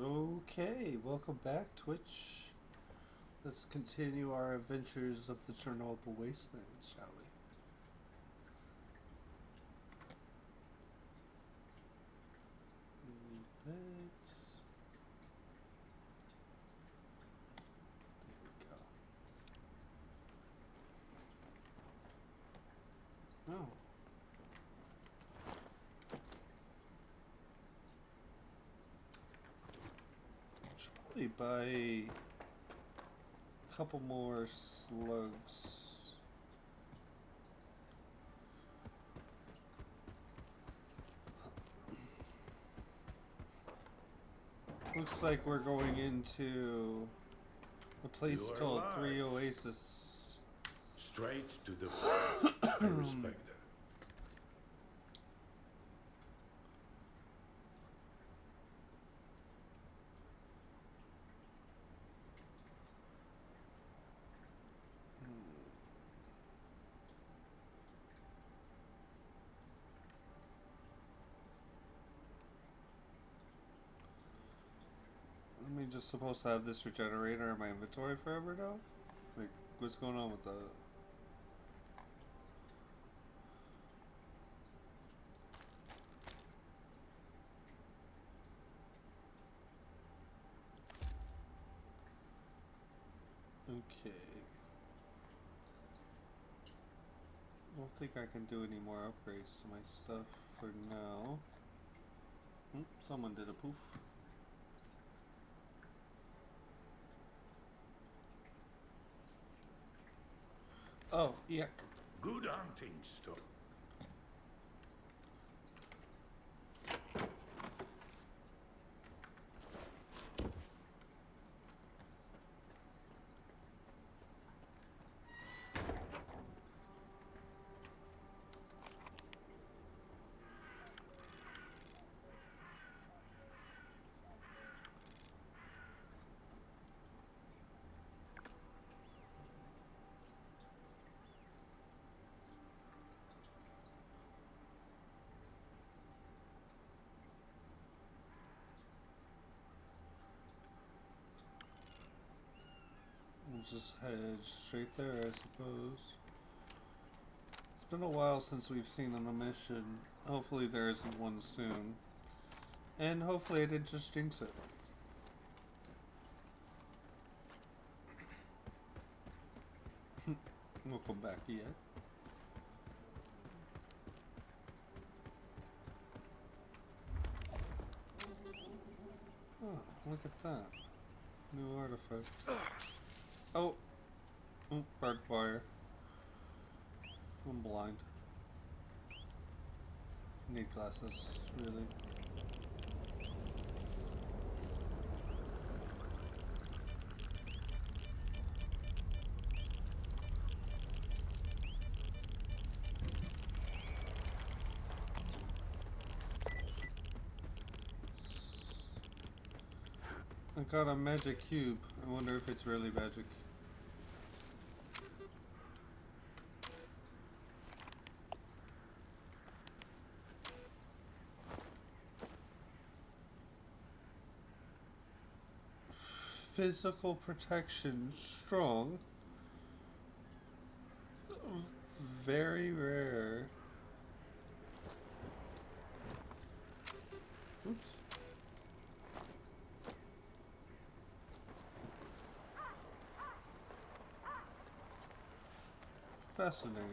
Okay, welcome back, Twitch. Let's continue our adventures of the Chernobyl wastelands, shall we? Thanks. There we go. Oh. Should probably buy a couple more slugs. Looks like we're going into a place called Three Oasis. Straight to the point. I respect that. Am I just supposed to have this regenerator in my inventory forever now? Like, what's going on with that? Okay. I don't think I can do any more upgrades to my stuff for now. Someone did a poof. Oh, yuck. Good hunting, Stalker. We'll just head straight there, I suppose. It's been a while since we've seen a mission. Hopefully there isn't one soon. And hopefully I didn't just jinx it. Welcome back yet. Oh, look at that. New artifact. Oh! Barbed wire. I'm blind. Need glasses, really. I got a magic cube. I wonder if it's really magic. Physical protection strong. Very rare. Oops. Fascinating.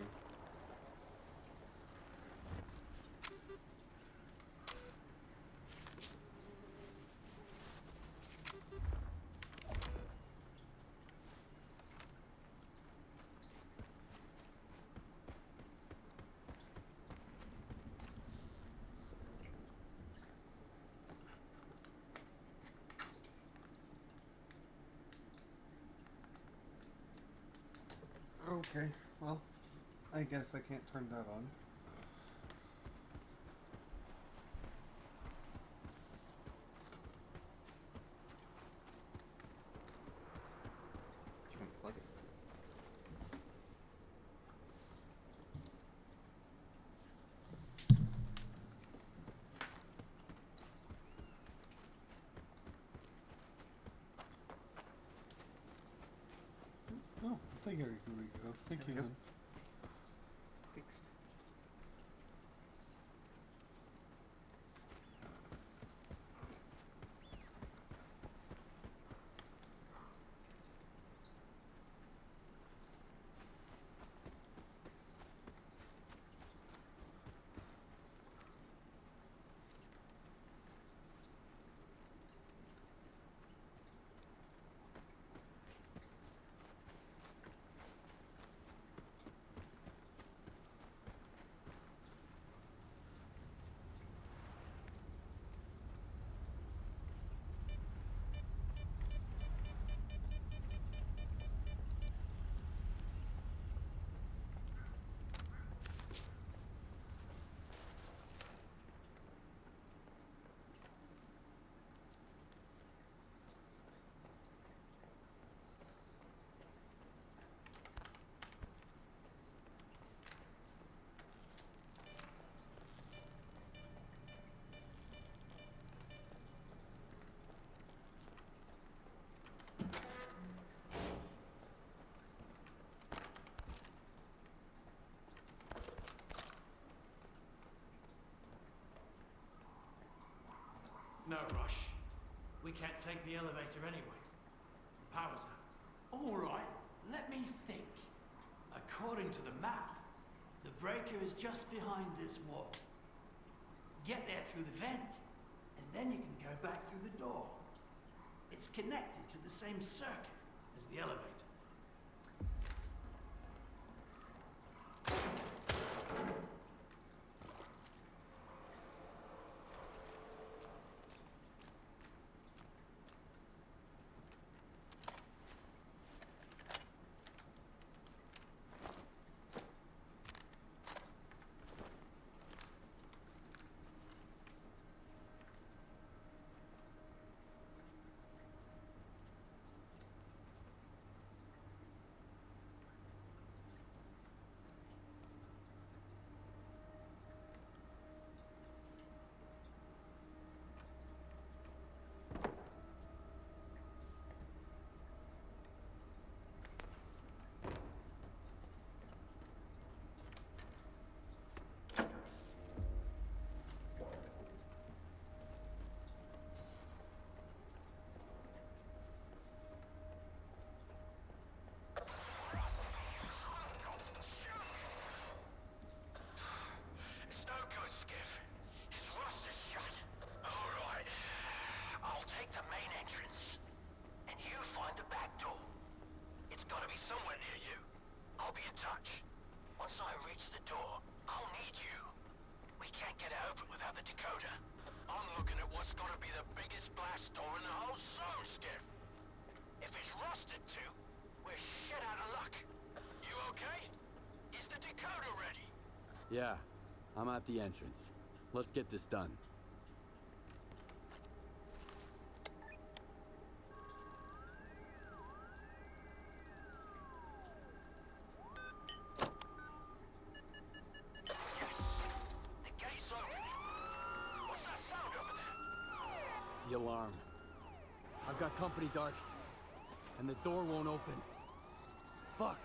Okay, well, I guess I can't turn that on. Plug it. There we go. Thank you, There we go. then. Fixed. No rush. We can't take the elevator anyway. The power's out. All right, let me think. According to the map, the breaker is just behind this wall. Get there through the vent, and then you can go back through the door. It's connected to the same circuit as the elevator. Stalker skiff. His rust is shut. All right. I'll take the main entrance, and you find the back door. It's got to be somewhere near you. I'll be in touch. Once I reach the door, I'll need you. We can't get it open without the decoder. I'm looking at what's got to be the biggest blast door in the whole zone, skiff. If it's rusted too, we're shit out of luck. You okay? Is the decoder ready? Yeah, I'm at the entrance. Let's get this done. Yes. The gate's open. What's that sound over there? The alarm. I've got company, Dark. And the door won't open. Fuck.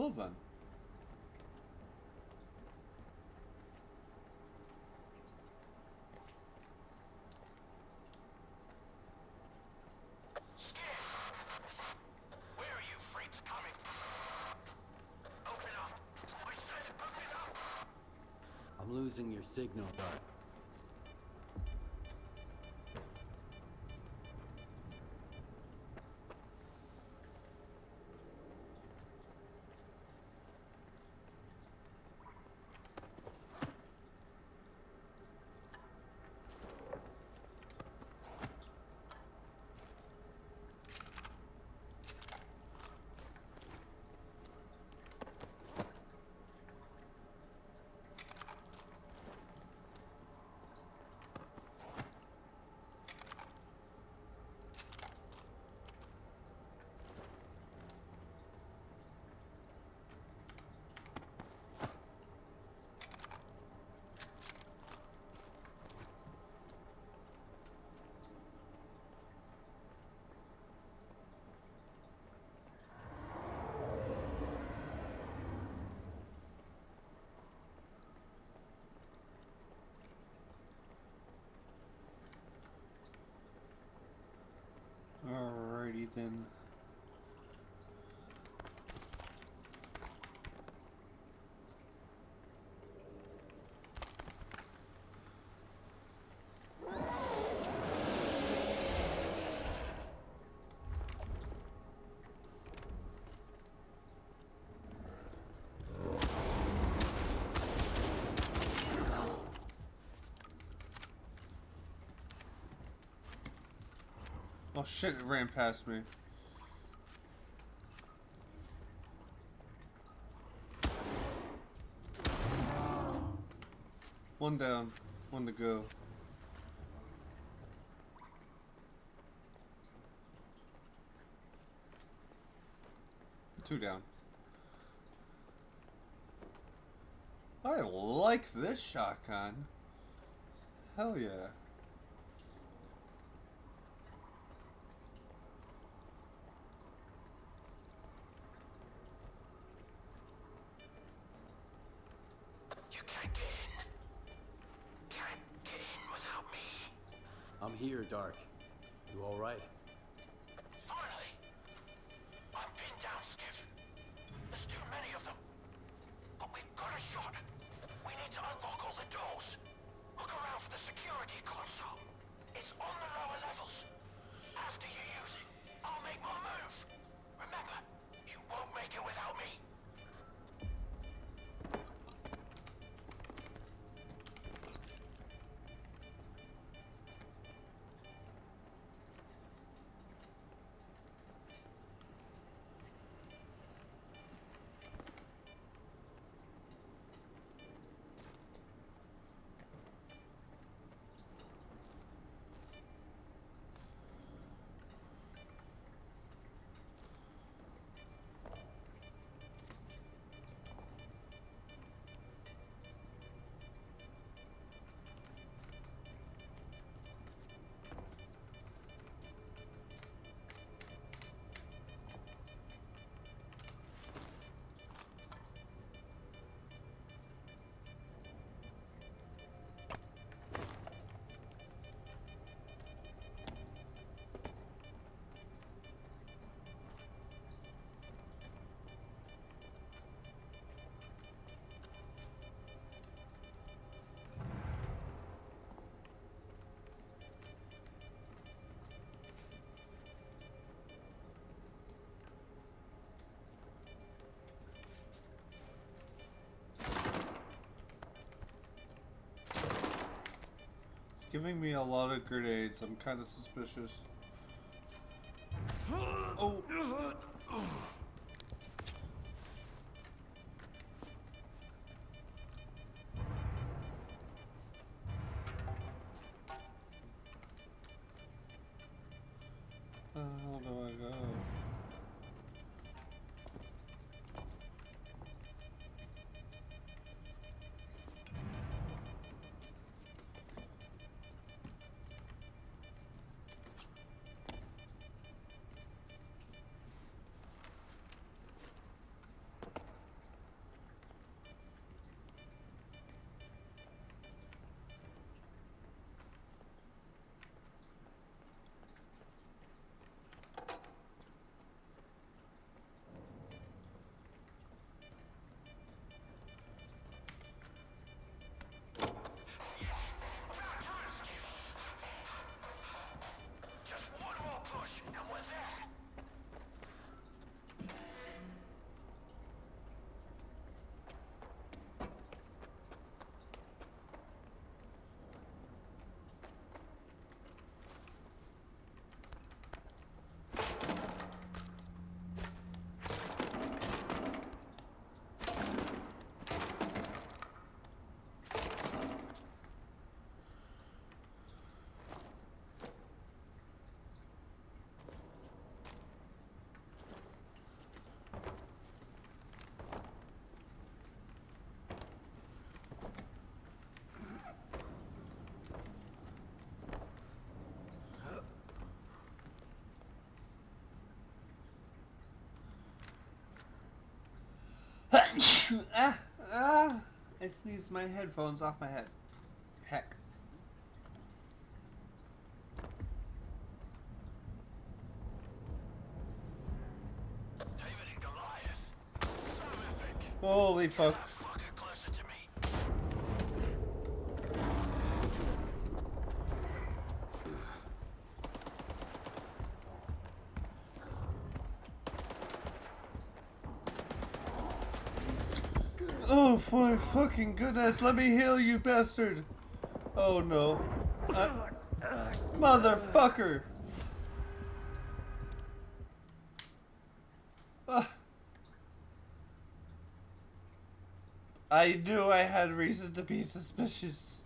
Well then. Where are you freaks coming from? Open up. I said open up. I'm losing your signal, Dark. Alrighty then. Oh shit, it ran past me. One down, one to go. Two down. I like this shotgun. Hell yeah. You can't get in. Can't get in without me. I'm here, Dark. You all right? Finally! I'm pinned down, Skiff. There's too many of them. But we've got a shot. We need to unlock all the doors. Look around for the security console. It's on the lower levels. After you use it, I'll make my move. Remember, you won't make it without me. Giving me a lot of grenades. I'm kind of suspicious. Oh! How do I go? I sneezed my headphones off my head. Heck. David and Goliath. So epic. Holy fuck. Fucker closer to me. Oh, my fucking goodness. Let me heal you, bastard. Oh, no. Motherfucker. I knew I had reason to be suspicious.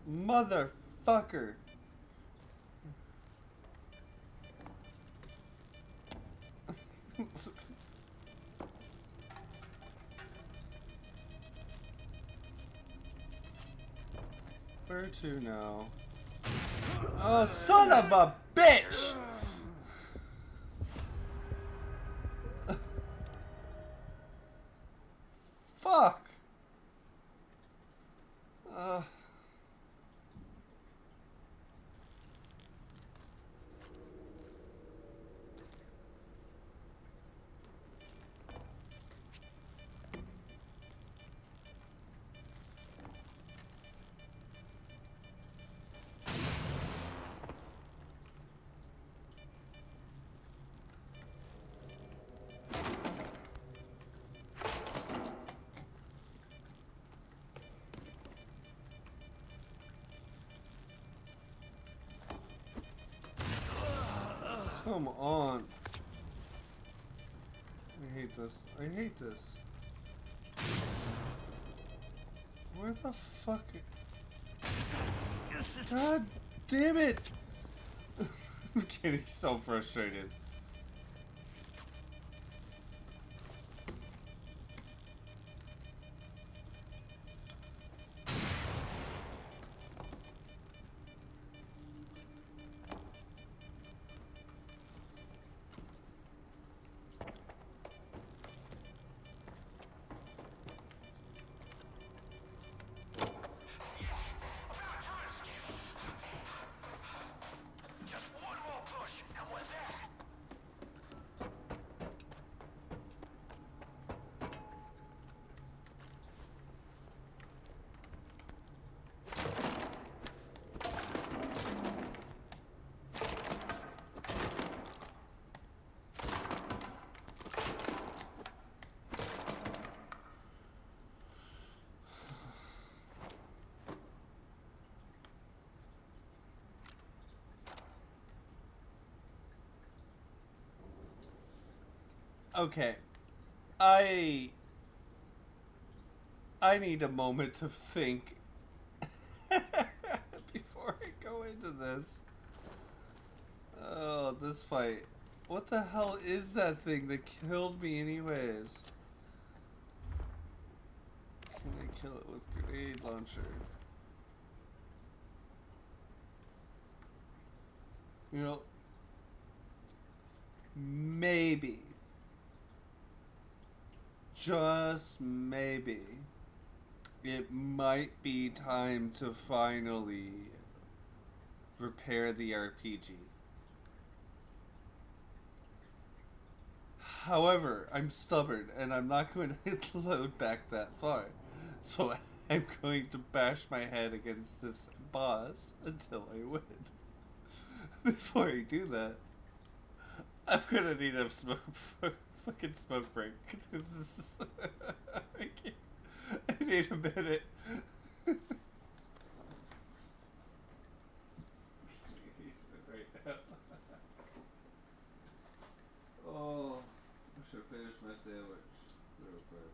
Motherfucker. Where to now? Oh, son of a bitch! Fuck! Come on. I hate this. I hate this. Where the fuck? God damn it! I'm getting so frustrated. Just one more push, and we're there. Okay. I need a moment to think before I go into this. Oh, this fight. What the hell is that thing that killed me anyways? Can I kill it with grenade launcher? You know, maybe. Just maybe. It might be time to finally repair the RPG. However, I'm stubborn and I'm not going to load back that far. So I'm going to bash my head against this boss until I win. Before I do that, I'm gonna need a fucking smoke break. This is I need a minute. Right now. Oh, I should finish my sandwich real quick.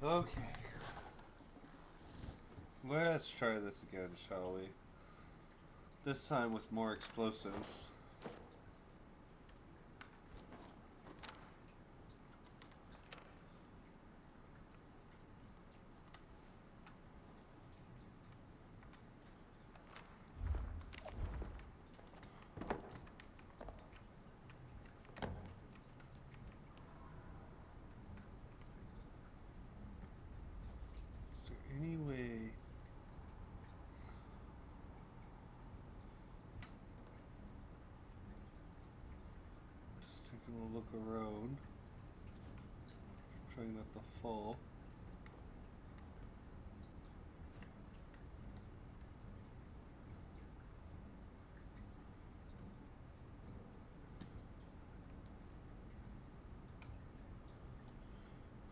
Okay. Let's try this again, shall we? This time with more explosives. So anyway, just taking a look around, trying not to fall.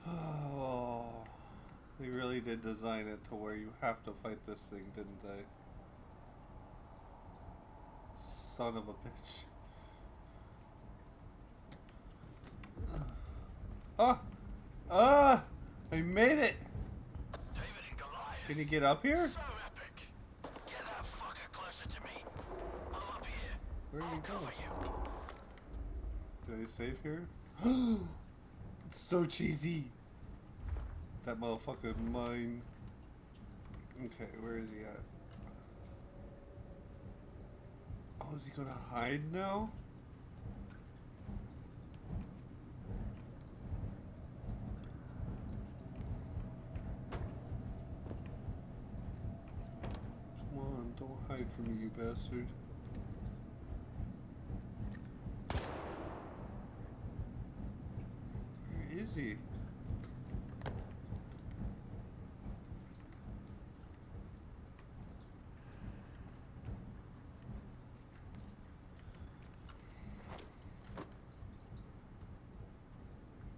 Oh, they really did design it to where you have to fight this thing, didn't they? Son of a bitch. Ah! Ah! I made it! David and Goliath. Can you get up here? So epic. Get that fucker closer to me. I'm up here. Where did he go? Cover you. Did I save here? It's so cheesy. That motherfucker mine. Okay, where is he at? Oh, is he gonna hide now? Come on, don't hide from me, you bastard. Where is he?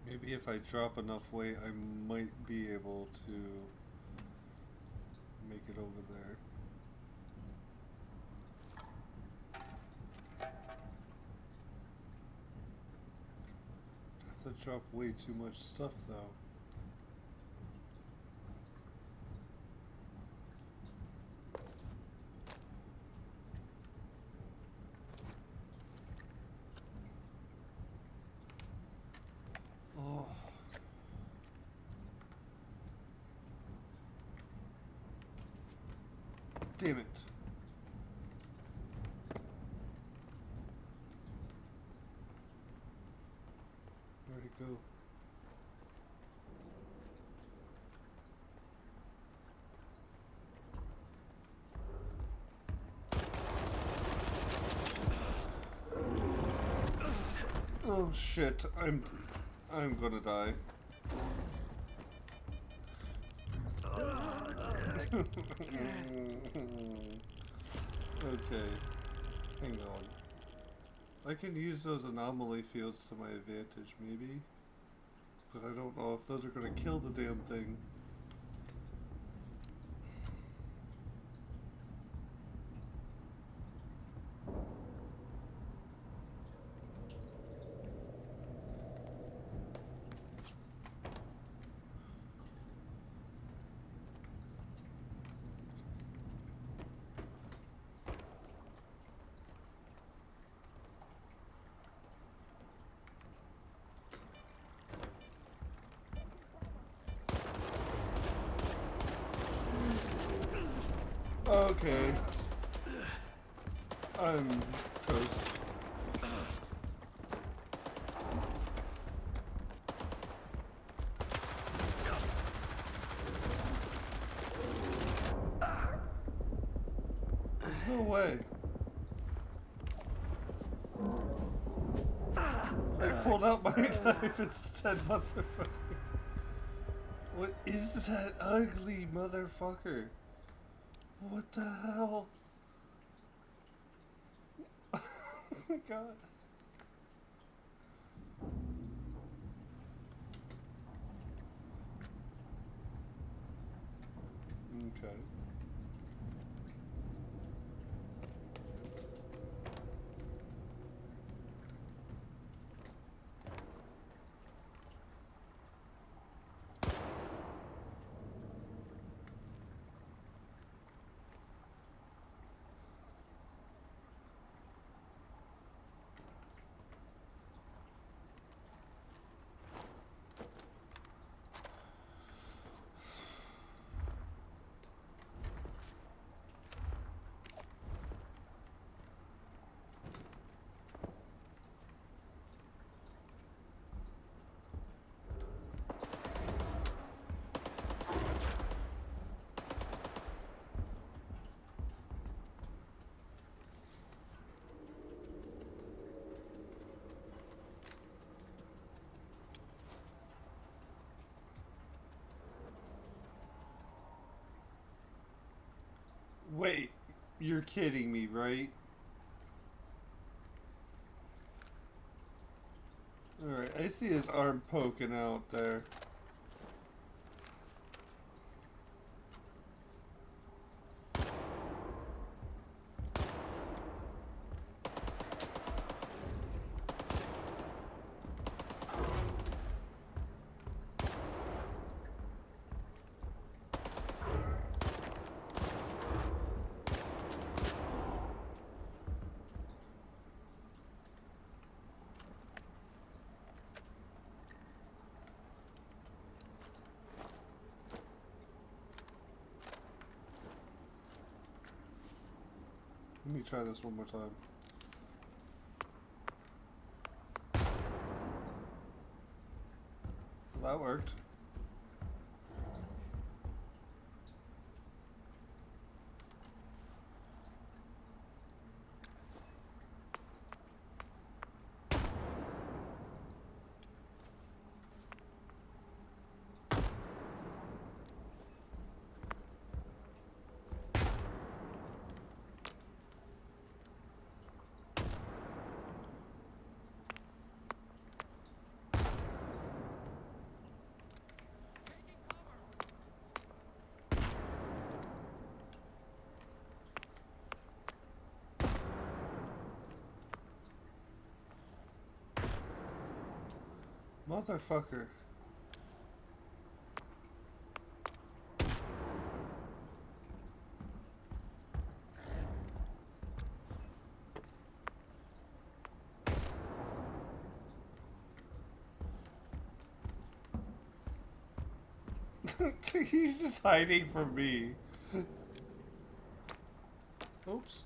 Maybe if I drop enough weight, I might be able to make it over there. I have to drop way too much stuff, though. Oh. Damn it. Where'd it go? Oh shit, I'm gonna die. Okay, hang on. I can use those anomaly fields to my advantage, maybe? But I don't know if those are gonna kill the damn thing. Okay. I'm toast. There's no way. I pulled out my knife instead, motherfucker. What is that ugly motherfucker? What the hell? Oh my god. Okay. Wait, you're kidding me, right? Alright, I see his arm poking out there. Let me try this one more time. Well, that worked. Motherfucker. He's just hiding from me. Oops.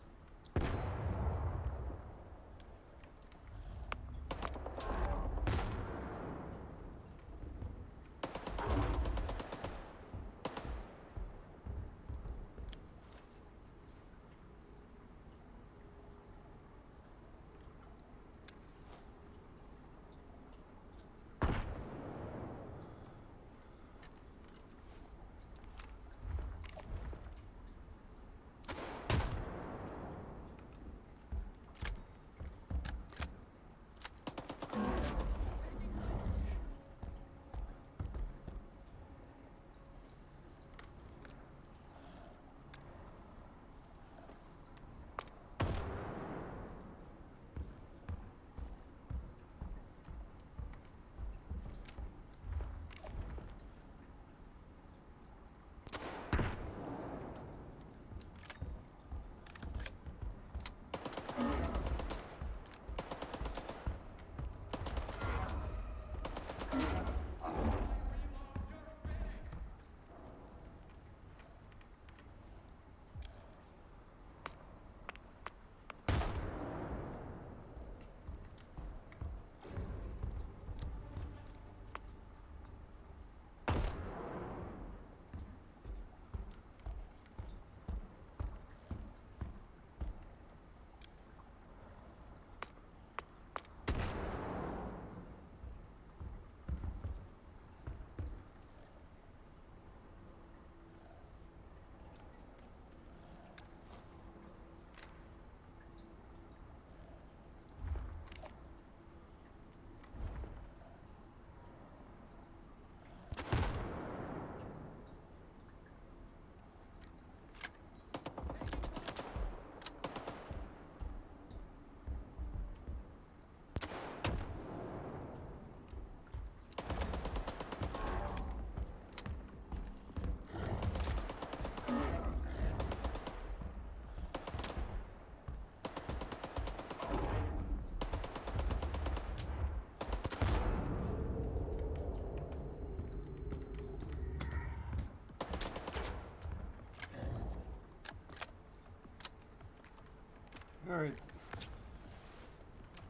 Alright.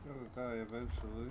Gotta die eventually.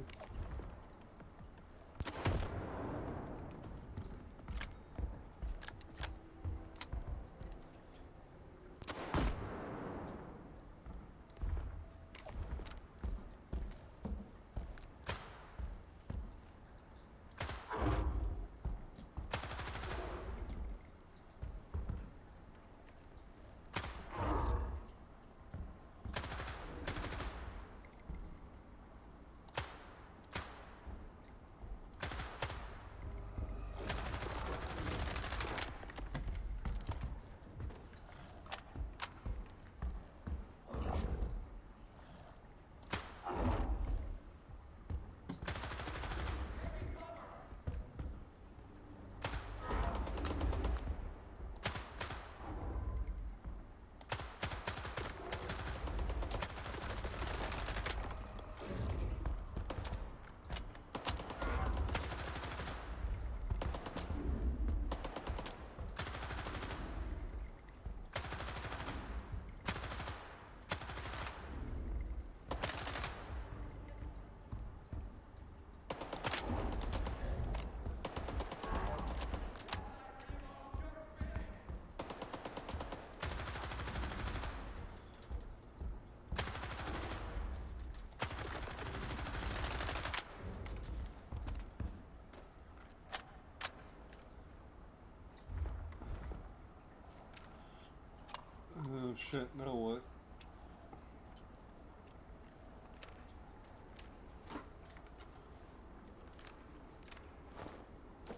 shit, now what?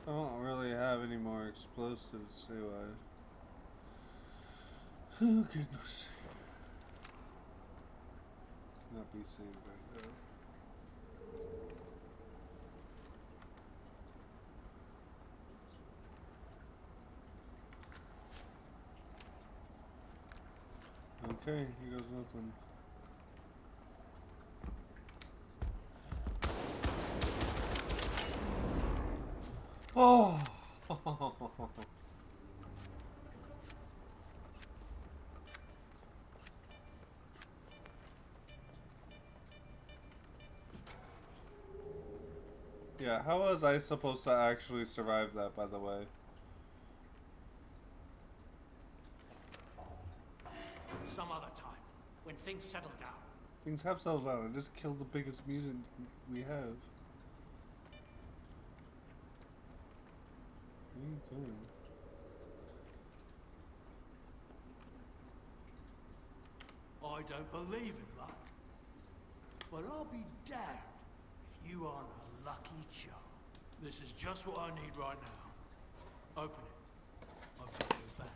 I don't really have any more explosives, do I? Oh goodness. Not be saved right now. Okay, here goes nothing. Oh! Yeah, how was I supposed to actually survive that, by the way? Some other time, when things settle down. Things have settled down. I just killed the biggest mutant we have. Where are you going? I don't believe in luck. But I'll be damned if you aren't a lucky charm. This is just what I need right now. Open it. I've got your back.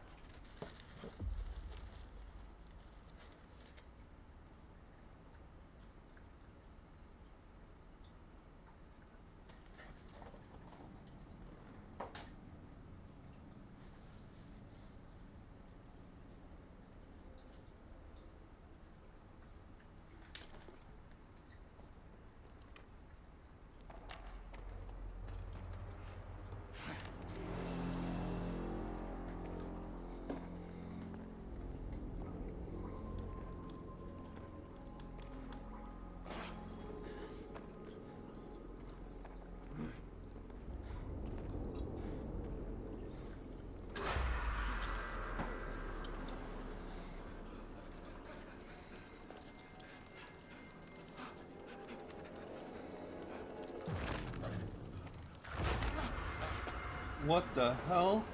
What the hell?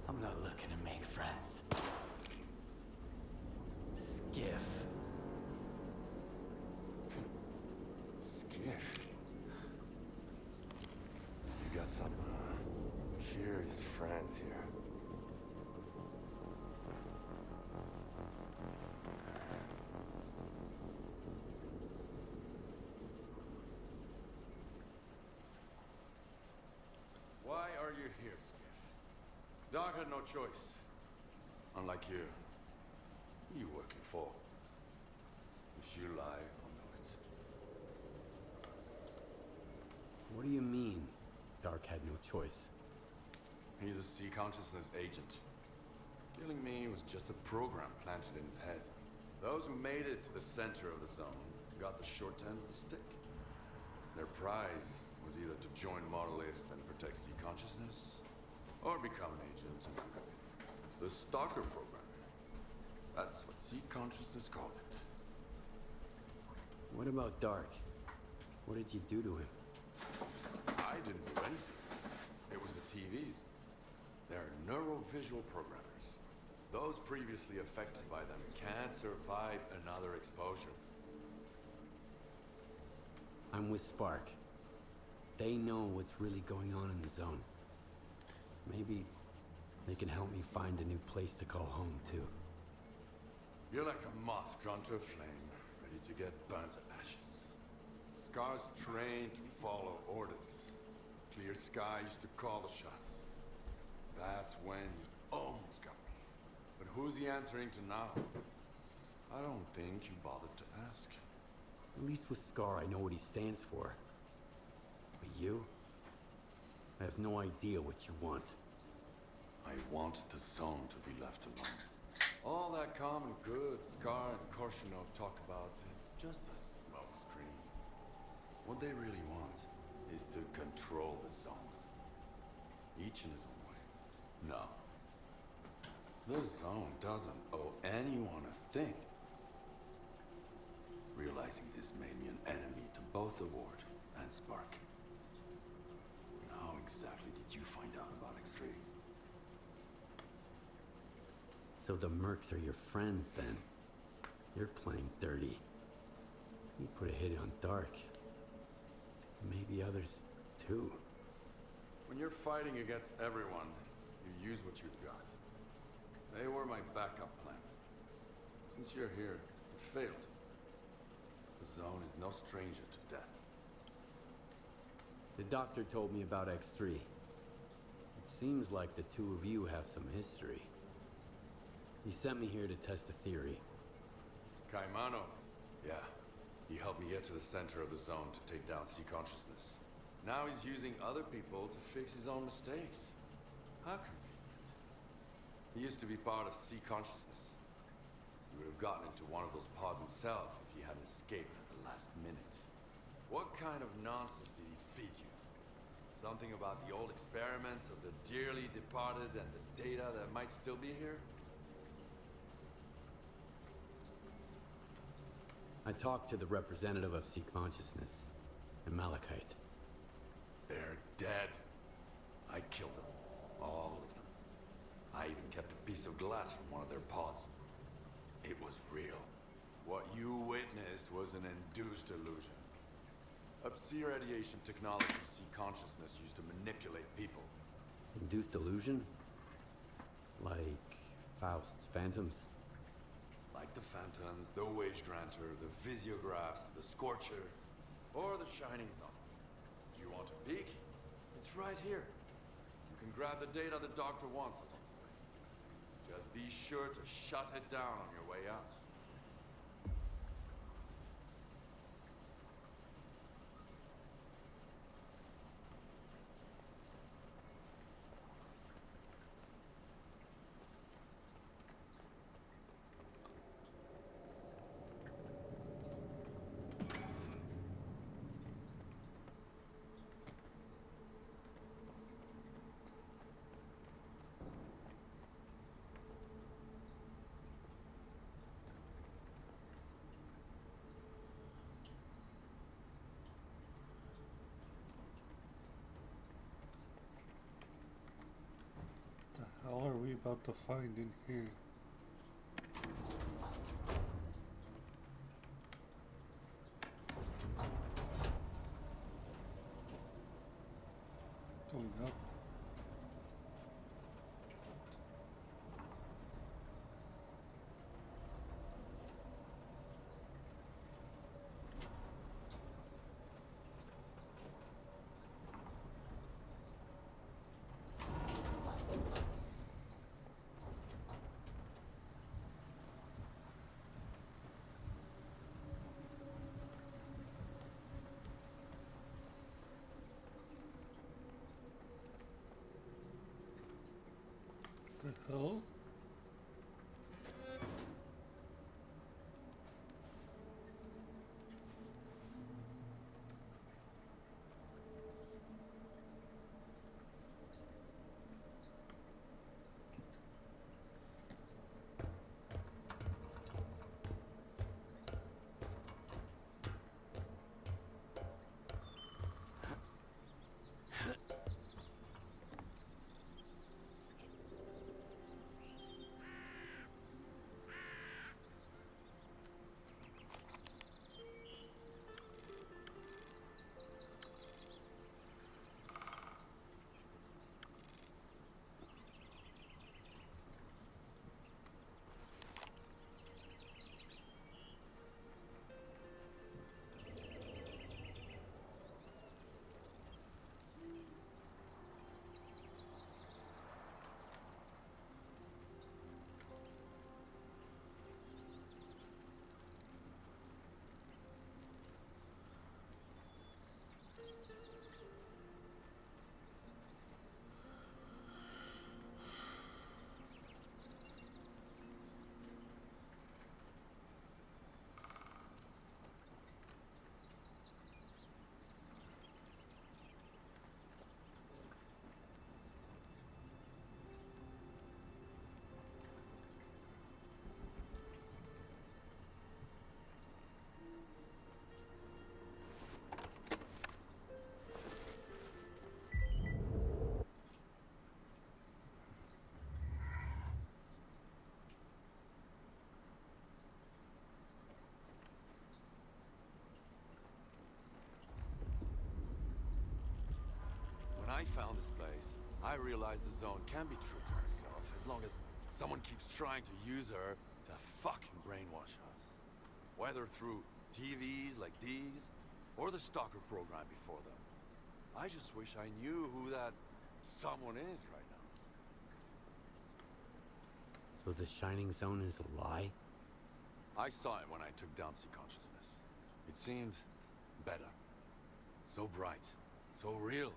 I'm not looking to make friends. Skiff. Skiff. You got some curious friends here. Why are you here, Skiff? Doc had no choice. Unlike you. Who you working for? If you lie, I'll know it. What do you mean, Dark had no choice? He's a sea consciousness agent. Killing me was just a program planted in his head. Those who made it to the center of the zone got the short end of the stick. Their prize was either to join Monolith and protect sea consciousness, or become an agent and the Stalker program. That's what sea consciousness called it. What about Dark? What did you do to him? I didn't do anything. It was the TVs. They're neurovisual programmers. Those previously affected by them can't survive another exposure. I'm with Spark. They know what's really going on in the zone. Maybe they can help me find a new place to call home, too. You're like a moth drawn to a flame, ready to get burnt to ashes. Scar's trained to follow orders. Clear skies to call the shots. That's when you almost got me. But who's he answering to now? I don't think you bothered to ask. At least with SCAR, I know what he stands for. But you? I have no idea what you want. I want the zone to be left alone. All that common good SCAR and Korshinov talk about is just a smokescreen. What they really want is to control the zone. Each in his own way. No. The zone doesn't owe anyone a thing. Realizing this made me an enemy to both the Ward and Spark. How exactly did you find out about X3? So the Mercs are your friends, then? You're playing dirty. You put a hit on Dark. Maybe others, too. When you're fighting against everyone, you use what you've got. They were my backup plan. Since you're here, it failed. The zone is no stranger to death. The doctor told me about X3. It seems like the two of you have some history. He sent me here to test a theory. Caimano. Yeah. He helped me get to the center of the zone to take down sea consciousness. Now he's using other people to fix his own mistakes. How convenient. He used to be part of sea consciousness. He would have gotten into one of those pods himself if he hadn't escaped at the last minute. What kind of nonsense did he feed you? Something about the old experiments of the dearly departed and the data that might still be here? I talked to the representative of Sea Consciousness, and Malachite. They're dead. I killed them. All of them. I even kept a piece of glass from one of their pods. It was real. What you witnessed was an induced illusion. Up-sea radiation technology Sea Consciousness used to manipulate people. Induced illusion? Like Faust's phantoms? Like the Phantoms, the Wage Granter, the Visiographs, the Scorcher, or the Shining Zone. Do you want a peek? It's right here. You can grab the data the doctor wants along the way. Just be sure to shut it down on your way out. The hell are we about to find in here? Going up. The hell? I found this place, I realized the zone can be true to herself as long as someone keeps trying to use her to fucking brainwash us. Whether through TVs like these, or the Stalker program before them. I just wish I knew who that someone is right now. So the Shining Zone is a lie? I saw it when I took down Sea Consciousness. It seemed better. So bright. So real.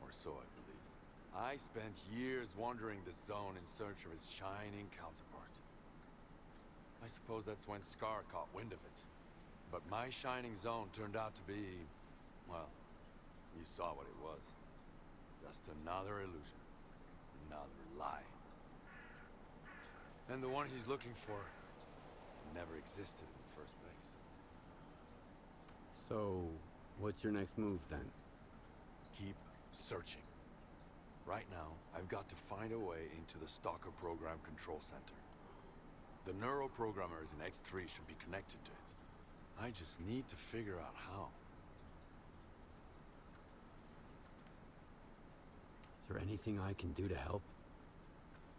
Or so I believed. I spent years wandering the zone in search of its shining counterpart. I suppose that's when SCAR caught wind of it. But my shining zone turned out to be... well, you saw what it was. Just another illusion. Another lie. And the one he's looking for never existed in the first place. So, what's your next move then? Keep searching. Right now, I've got to find a way into the Stalker program control center. The neuroprogrammers in X3 should be connected to it. I just need to figure out how. Is there anything I can do to help?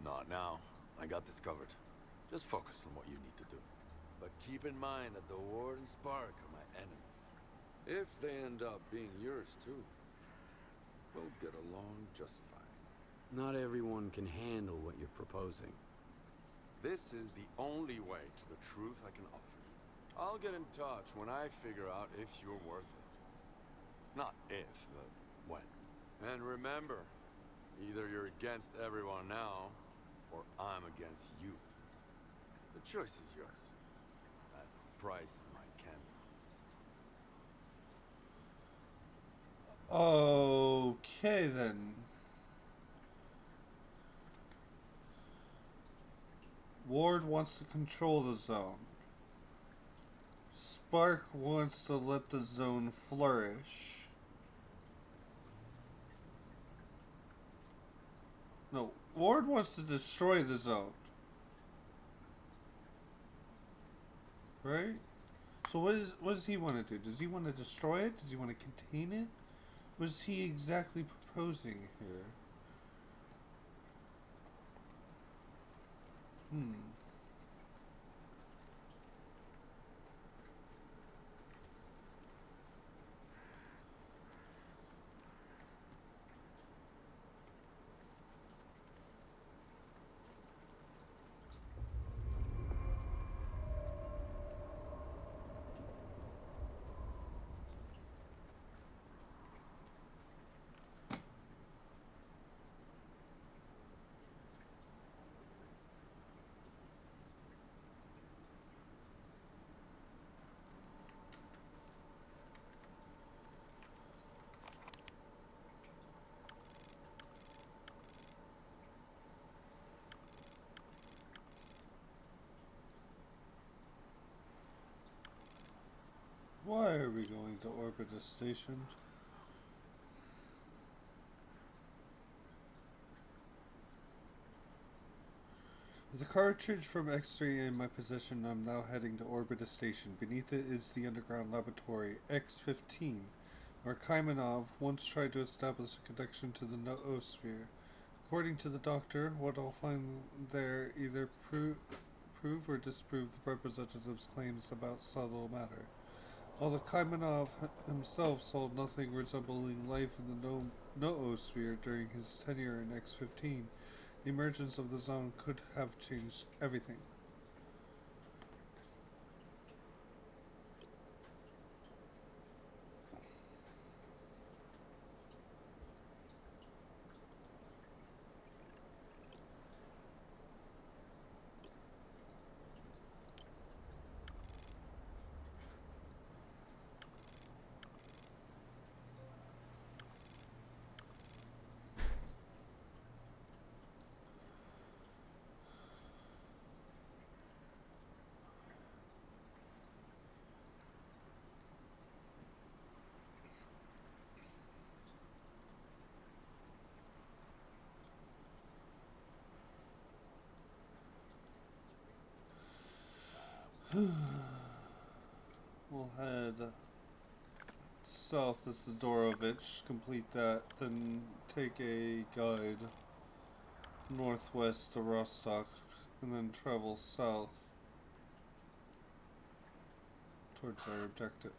Not now. I got this covered. Just focus on what you need to do. But keep in mind that the Ward and Spark are my enemies. If they end up being yours too, we'll get along just fine. Not everyone can handle what you're proposing. This is the only way to the truth I can offer you. I'll get in touch when I figure out if you're worth it. Not if, but when. And remember, either you're against everyone now, or I'm against you. The choice is yours. That's the price of my candle. Okay then. Ward wants to control the zone. Spark wants to let the zone flourish. No, Ward wants to destroy the zone. Right? So what does he want to do? Does he want to destroy it? Does he want to contain it? What is he exactly proposing here? Why are we going to orbit a station? With the cartridge from X3 in my possession, I'm now heading to orbit a station. Beneath it is the underground laboratory, X-15, where Kaimanov once tried to establish a connection to the noosphere. According to the doctor, what I'll find there either prove or disprove the representative's claims about subtle matter. Although Kaimanov himself saw nothing resembling life in the noosphere during his tenure in X-15, the emergence of the zone could have changed everything. We'll head south, this is Dorovich. Complete that, then take a guide northwest to Rostock, and then travel south towards our objective.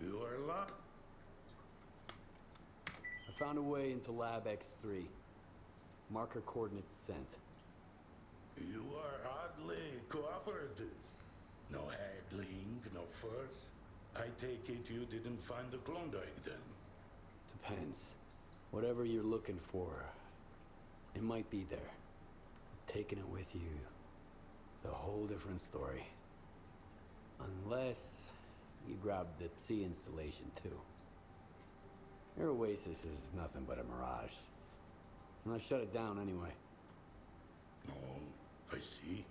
You are locked. I found a way into Lab X3. Marker coordinates sent. You are hardly cooperative. No haggling, no fuss. I take it you didn't find the Klondike then? Depends. Whatever you're looking for, it might be there. Taking it with you is a whole different story. Unless you grab the sea installation too. Your oasis is nothing but a mirage. And I shut it down anyway. No, I see.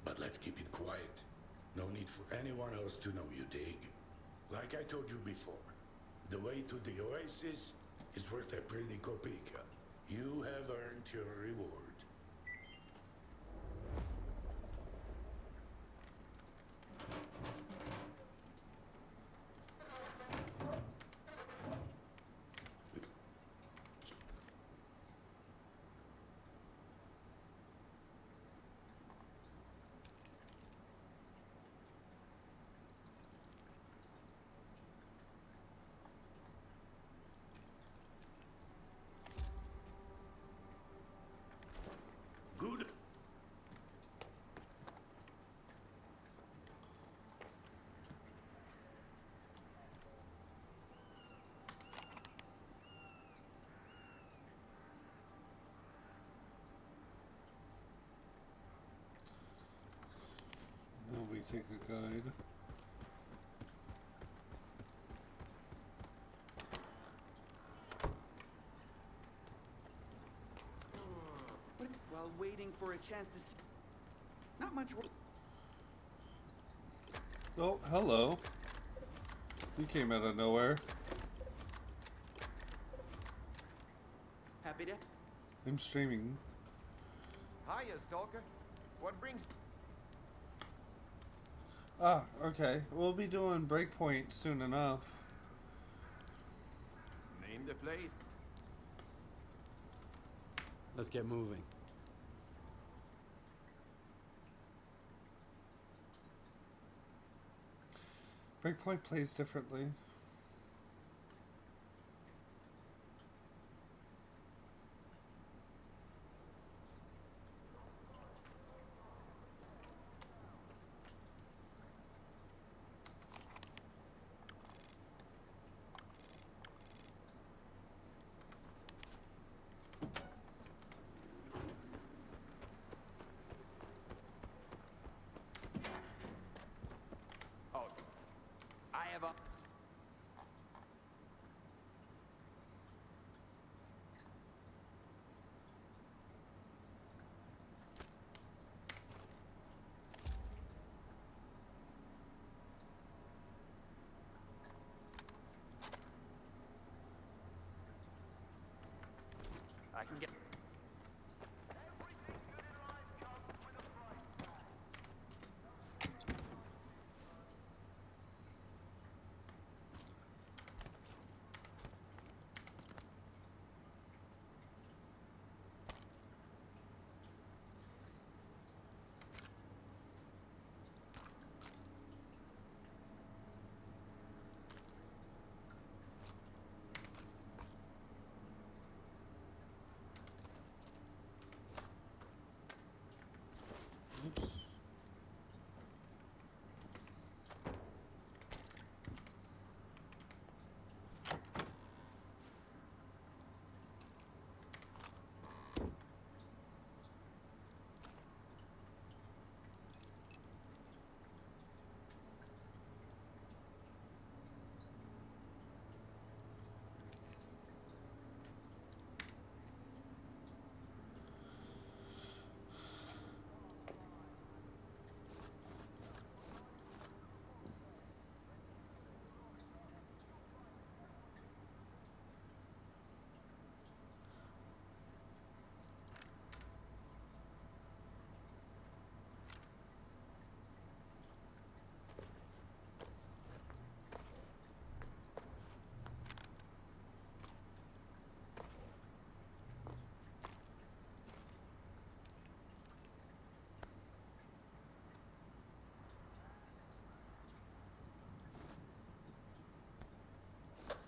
But let's keep it quiet. No need for anyone else to know, you dig? Like I told you before, the way to the oasis is worth a pretty kopeka. You have earned your reward. Good. Now we take a guide. While waiting for a chance to see. Not much. Oh, hello. You came out of nowhere. Happy to... I'm streaming. Hiya, Stalker. What brings... Ah, okay. We'll be doing Breakpoint soon enough. Name the place. Let's get moving. Breakpoint plays differently. Oh, I have a... I can get... Oops.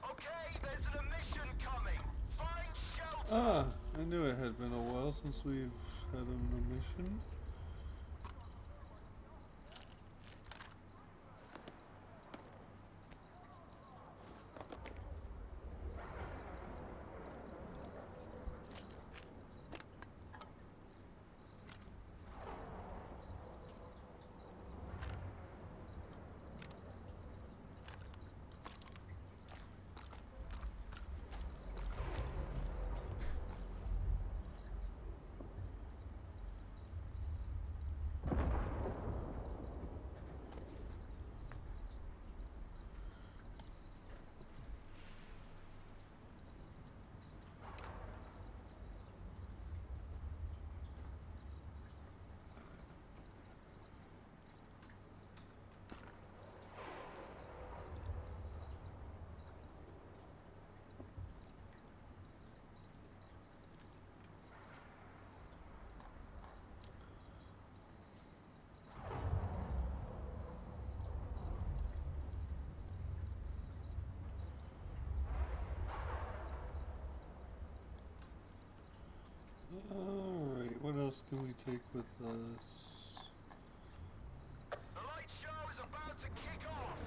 Okay, there's an emission coming. Find shelter. Ah, I knew it had been a while since we've had an mission. Alright, what else can we take with us? The light show is about to kick off.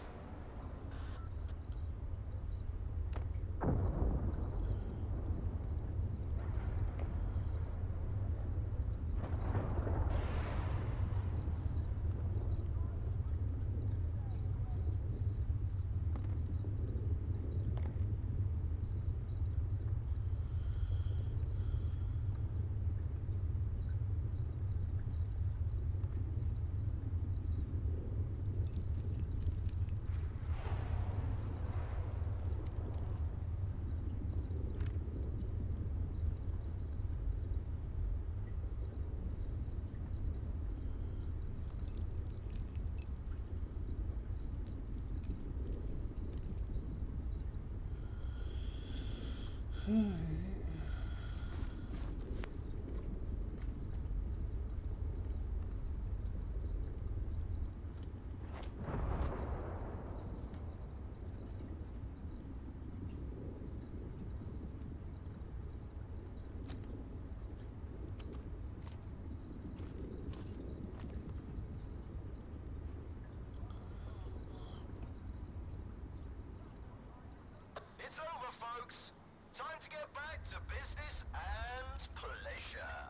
It's over, folks. Time to get back to business and pleasure.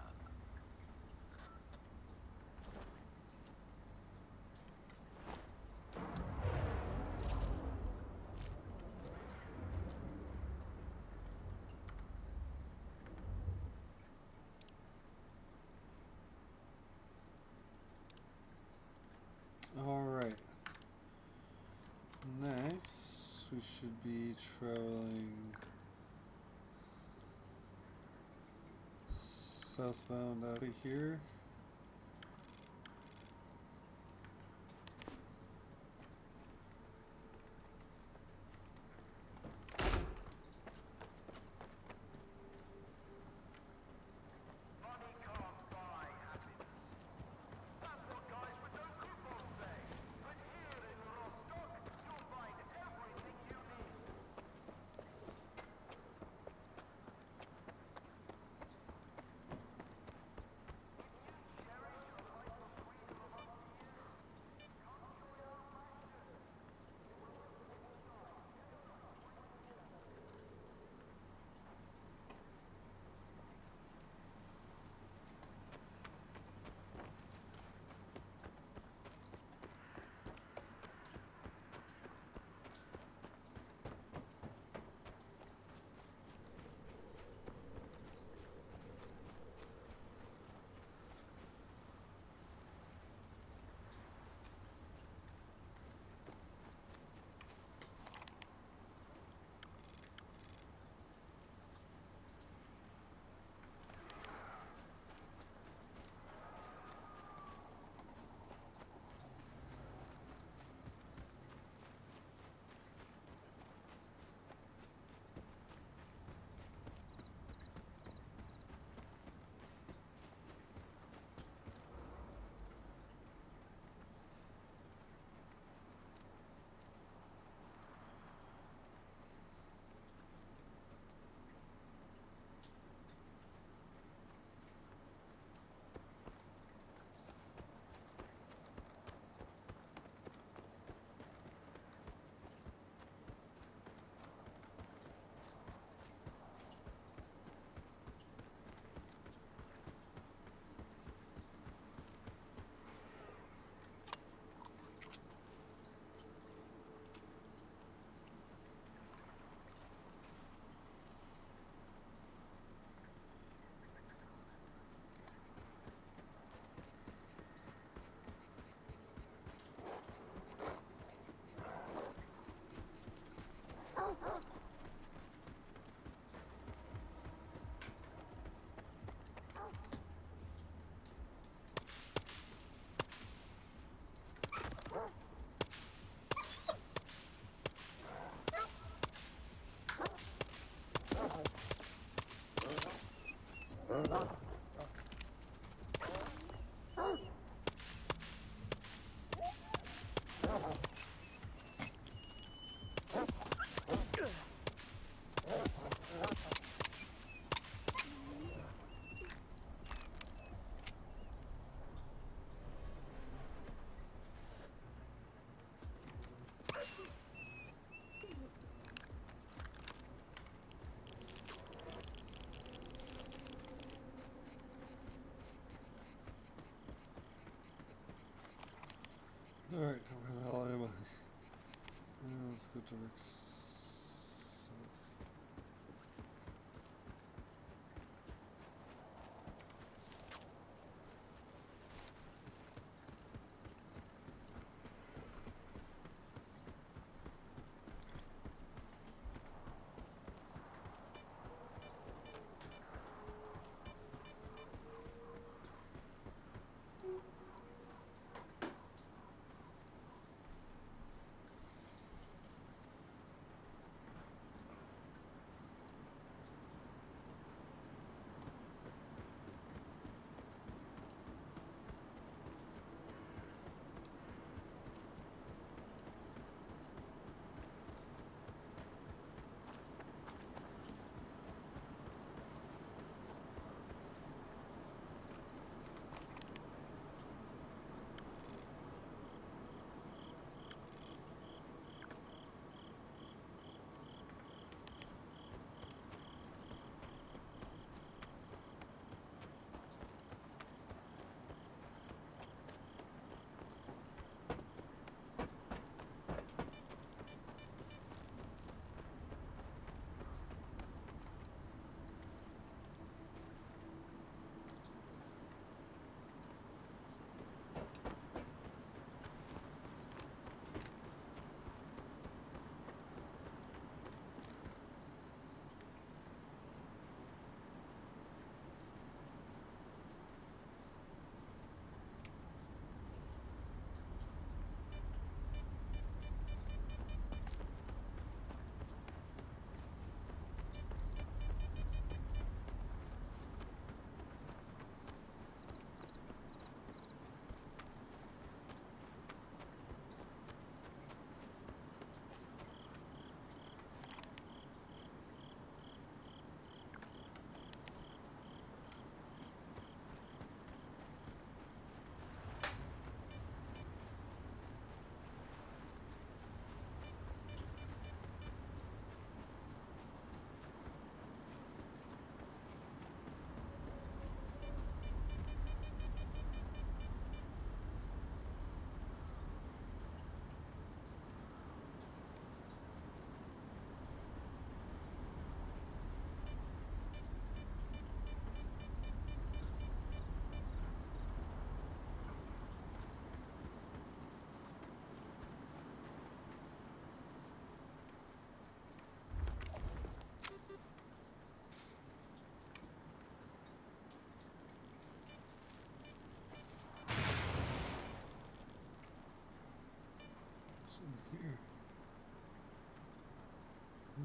Alright. Next, we should be traveling southbound out of here. Money can't buy happiness. That's what guys with no coupons say. But here in Rostock, you'll find everything you need. Alright, where the hell am I? Let's go to Rick's south.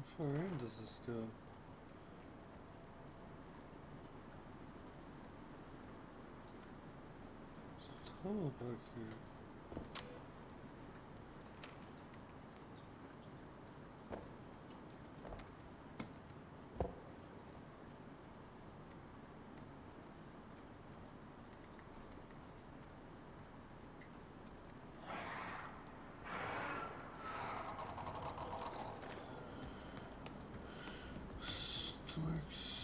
How far in does this go? There's a tunnel back here. Stalks.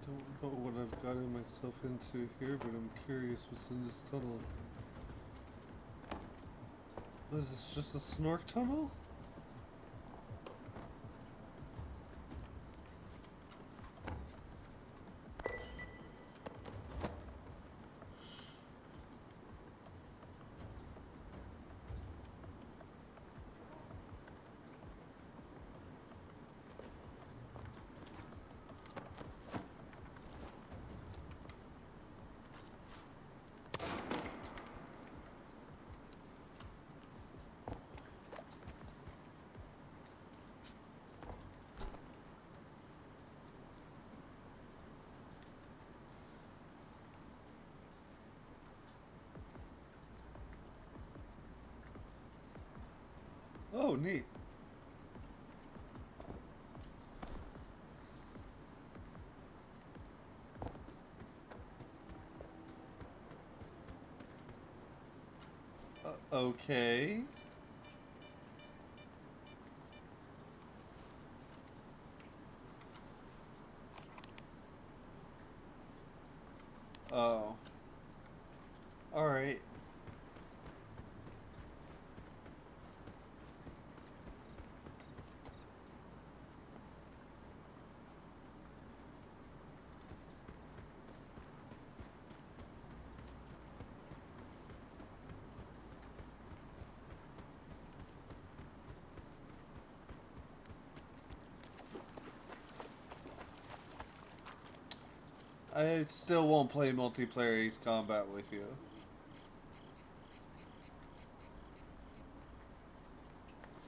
Don't know what I've gotten myself into here, but I'm curious what's in this tunnel. What is this, just a snork tunnel? Oh, neat. Okay. Oh. Alright. I still won't play multiplayer Ace Combat with you.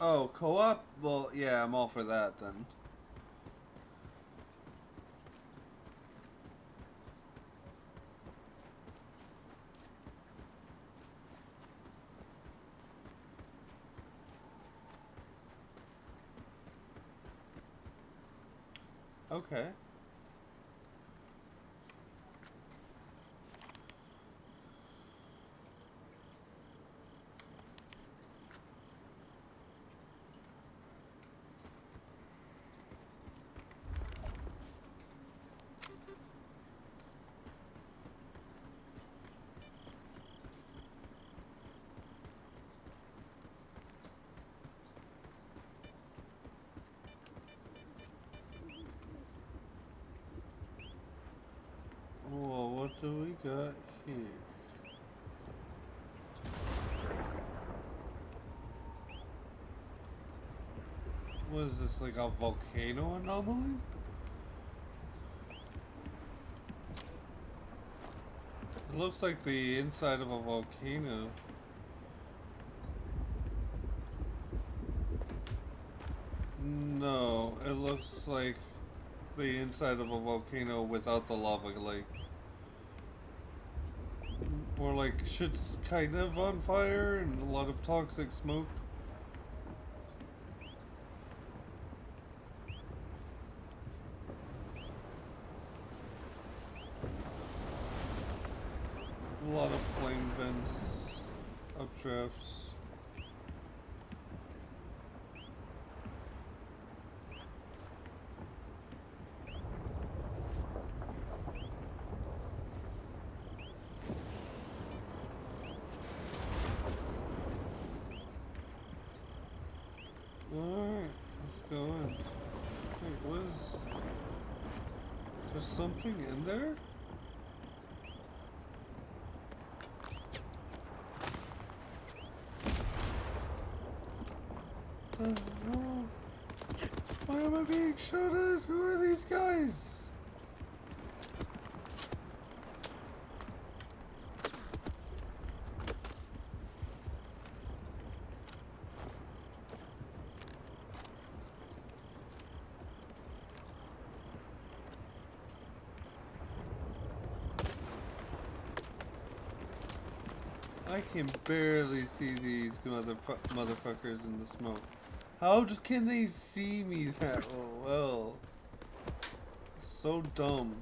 Oh, co-op? Well, yeah, I'm all for that then. Okay. Well, what do we got here? What is this, like a volcano anomaly? It looks like the inside of a volcano. No, it looks like the inside of a volcano without the lava lake. Or like shit's kind of on fire and a lot of toxic smoke. lot of flame vents, updrafts. Alright, let's go in. Wait, what is... There's something in there? Oh, why am I being shot at? Who are these guys? I can barely see these motherfuckers in the smoke. How can they see me that well? So dumb.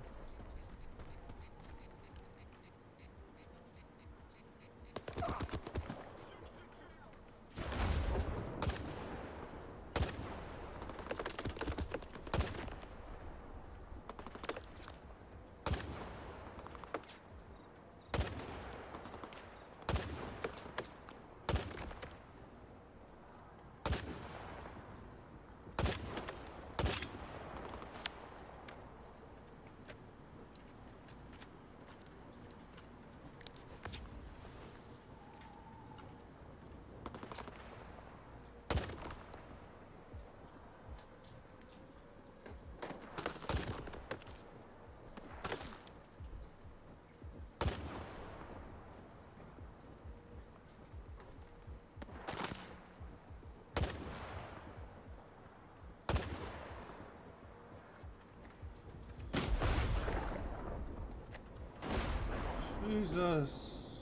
Jesus.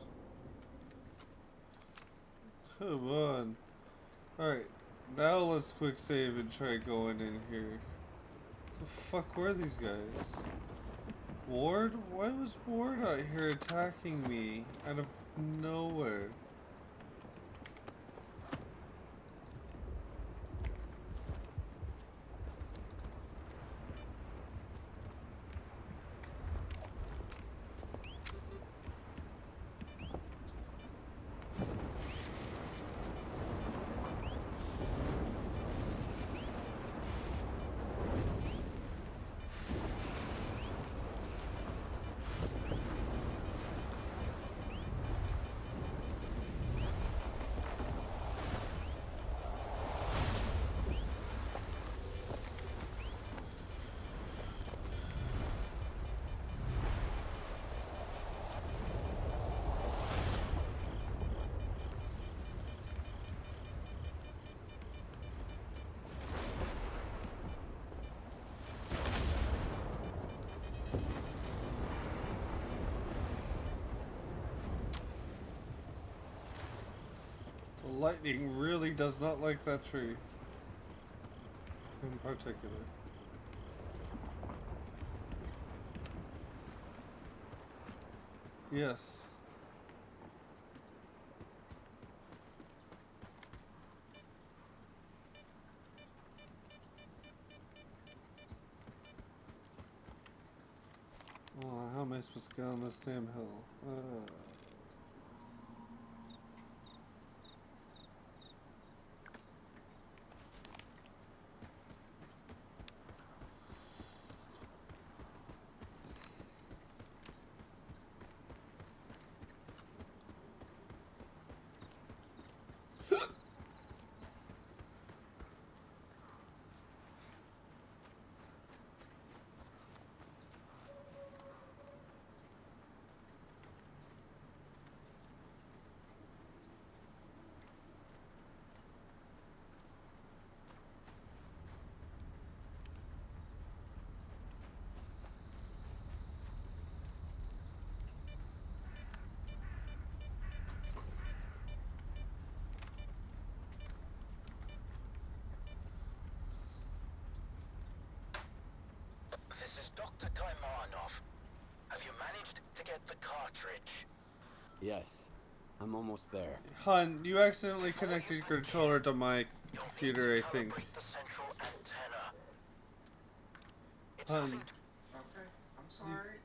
Come on. Alright. Now let's quick save and try going in here. What the fuck were these guys? Ward? Why was Ward out here attacking me out of nowhere? The lightning really does not like that tree. In particular. Yes. Oh, how am I supposed to get on this damn hill? This is Dr. Kaimanov. Have you managed to get the cartridge? Yes, I'm almost there. Hun, you accidentally connected your controller to my computer, I think. The central antenna. It's Hun. nothing Okay, I'm sorry.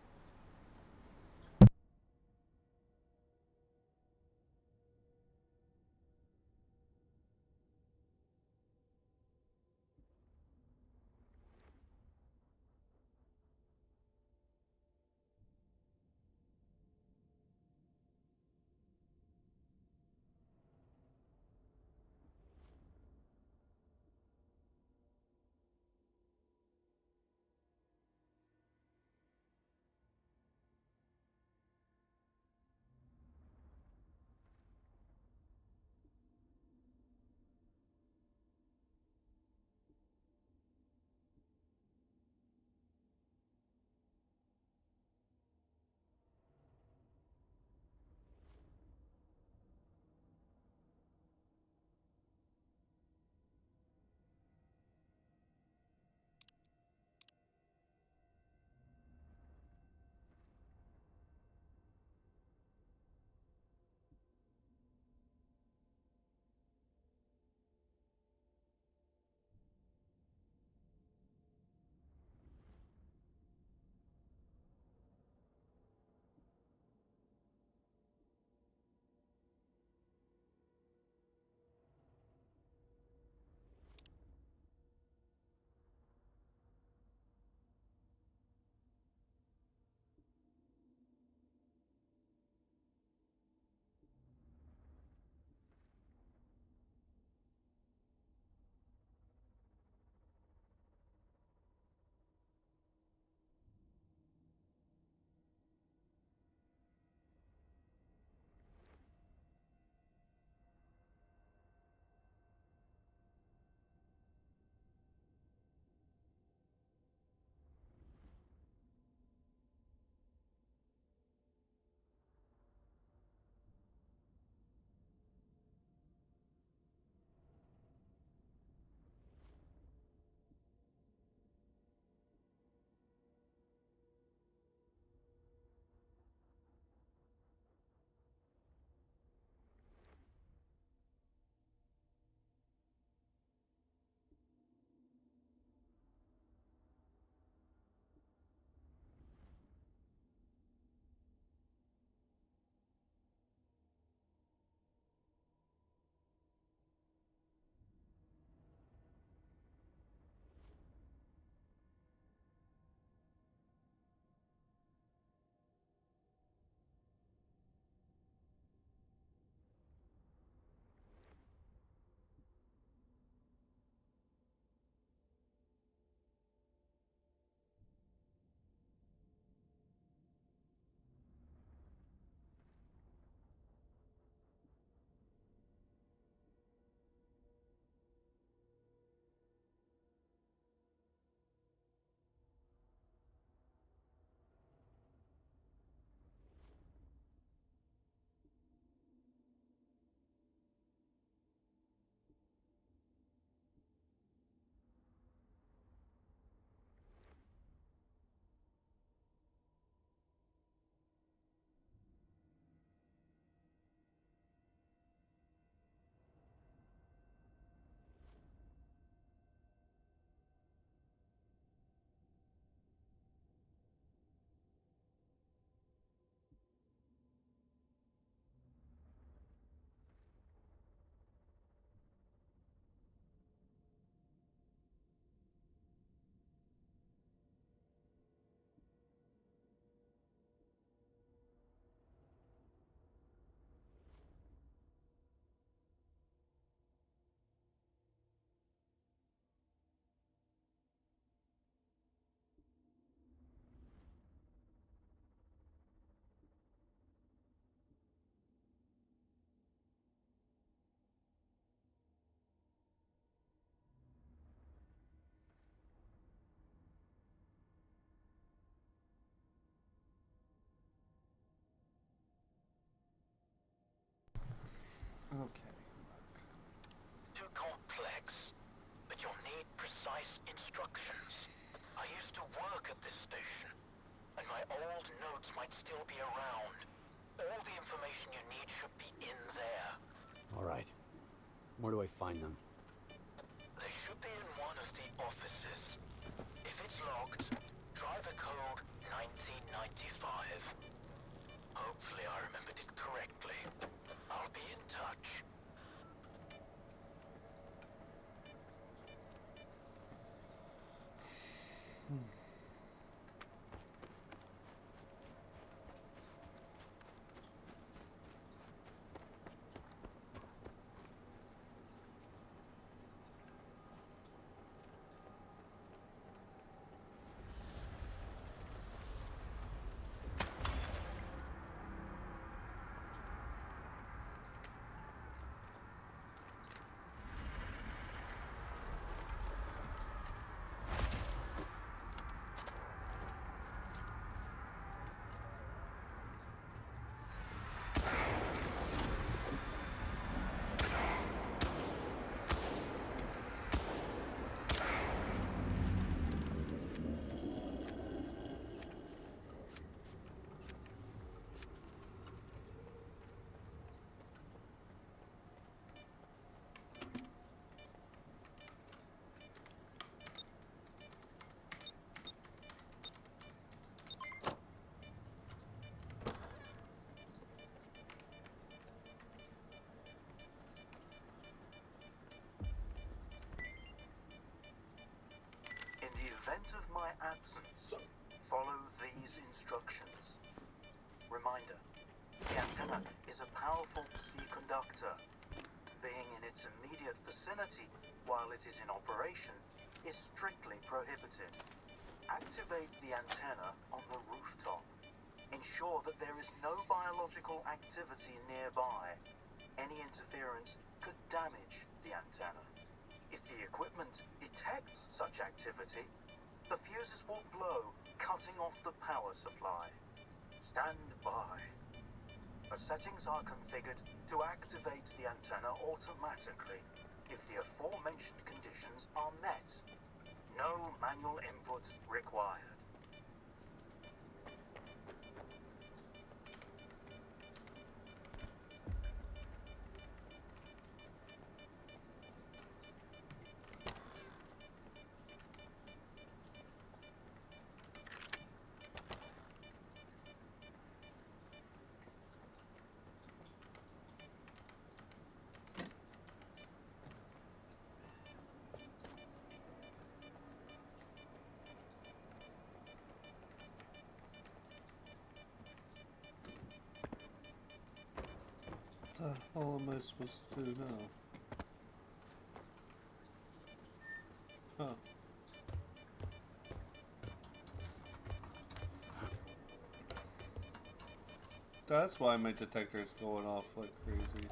Okay. too complex, but you'll need precise instructions. I used to work at this station, and my old notes might still be around. All the information you need should be in there. All right. Where do I find them? They should be in one of the offices. If it's locked, try the code 1995. Hopefully I remembered it correctly. I'll be in touch. In the event of my absence, follow these instructions. Reminder, the antenna is a powerful psi conductor. Being in its immediate vicinity while it is in operation is strictly prohibited. Activate the antenna on the rooftop. Ensure that there is no biological activity nearby. Any interference could damage the antenna. If the equipment detects such activity, the fuses will blow, cutting off the power supply. Stand by. The settings are configured to activate the antenna automatically if the aforementioned conditions are met. No manual input required. What the hell am I supposed to do now? Huh. That's why my detector is going off like crazy.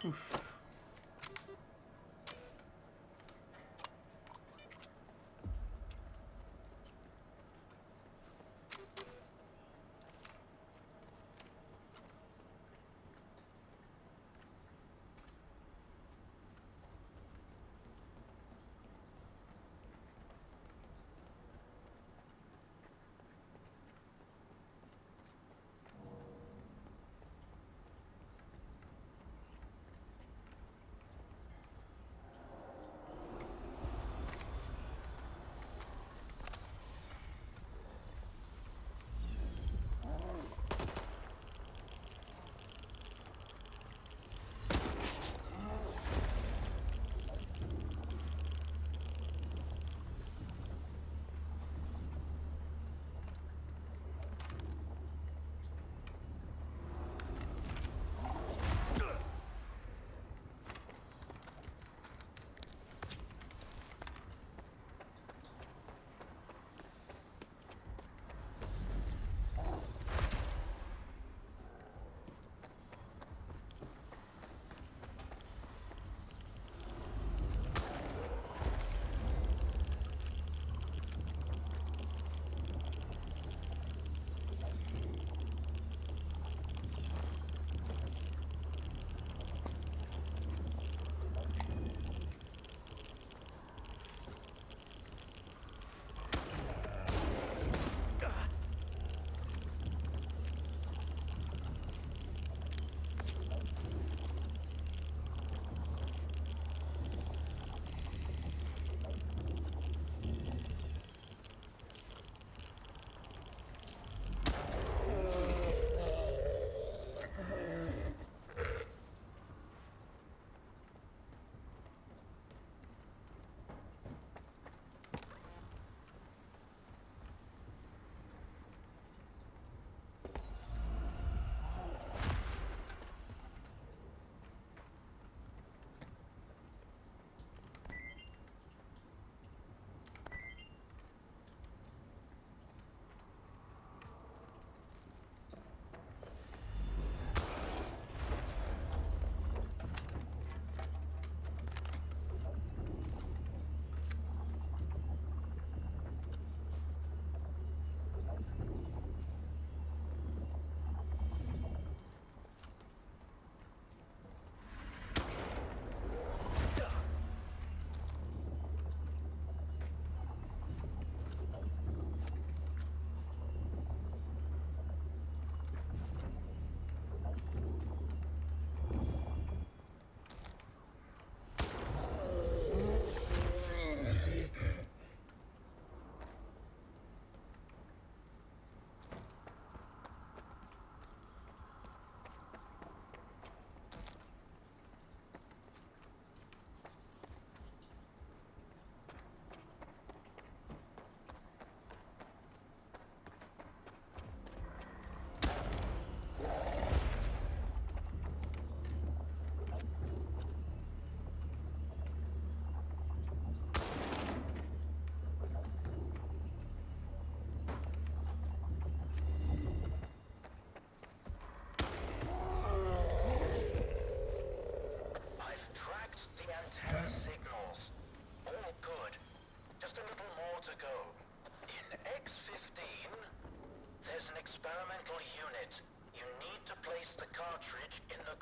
Oof.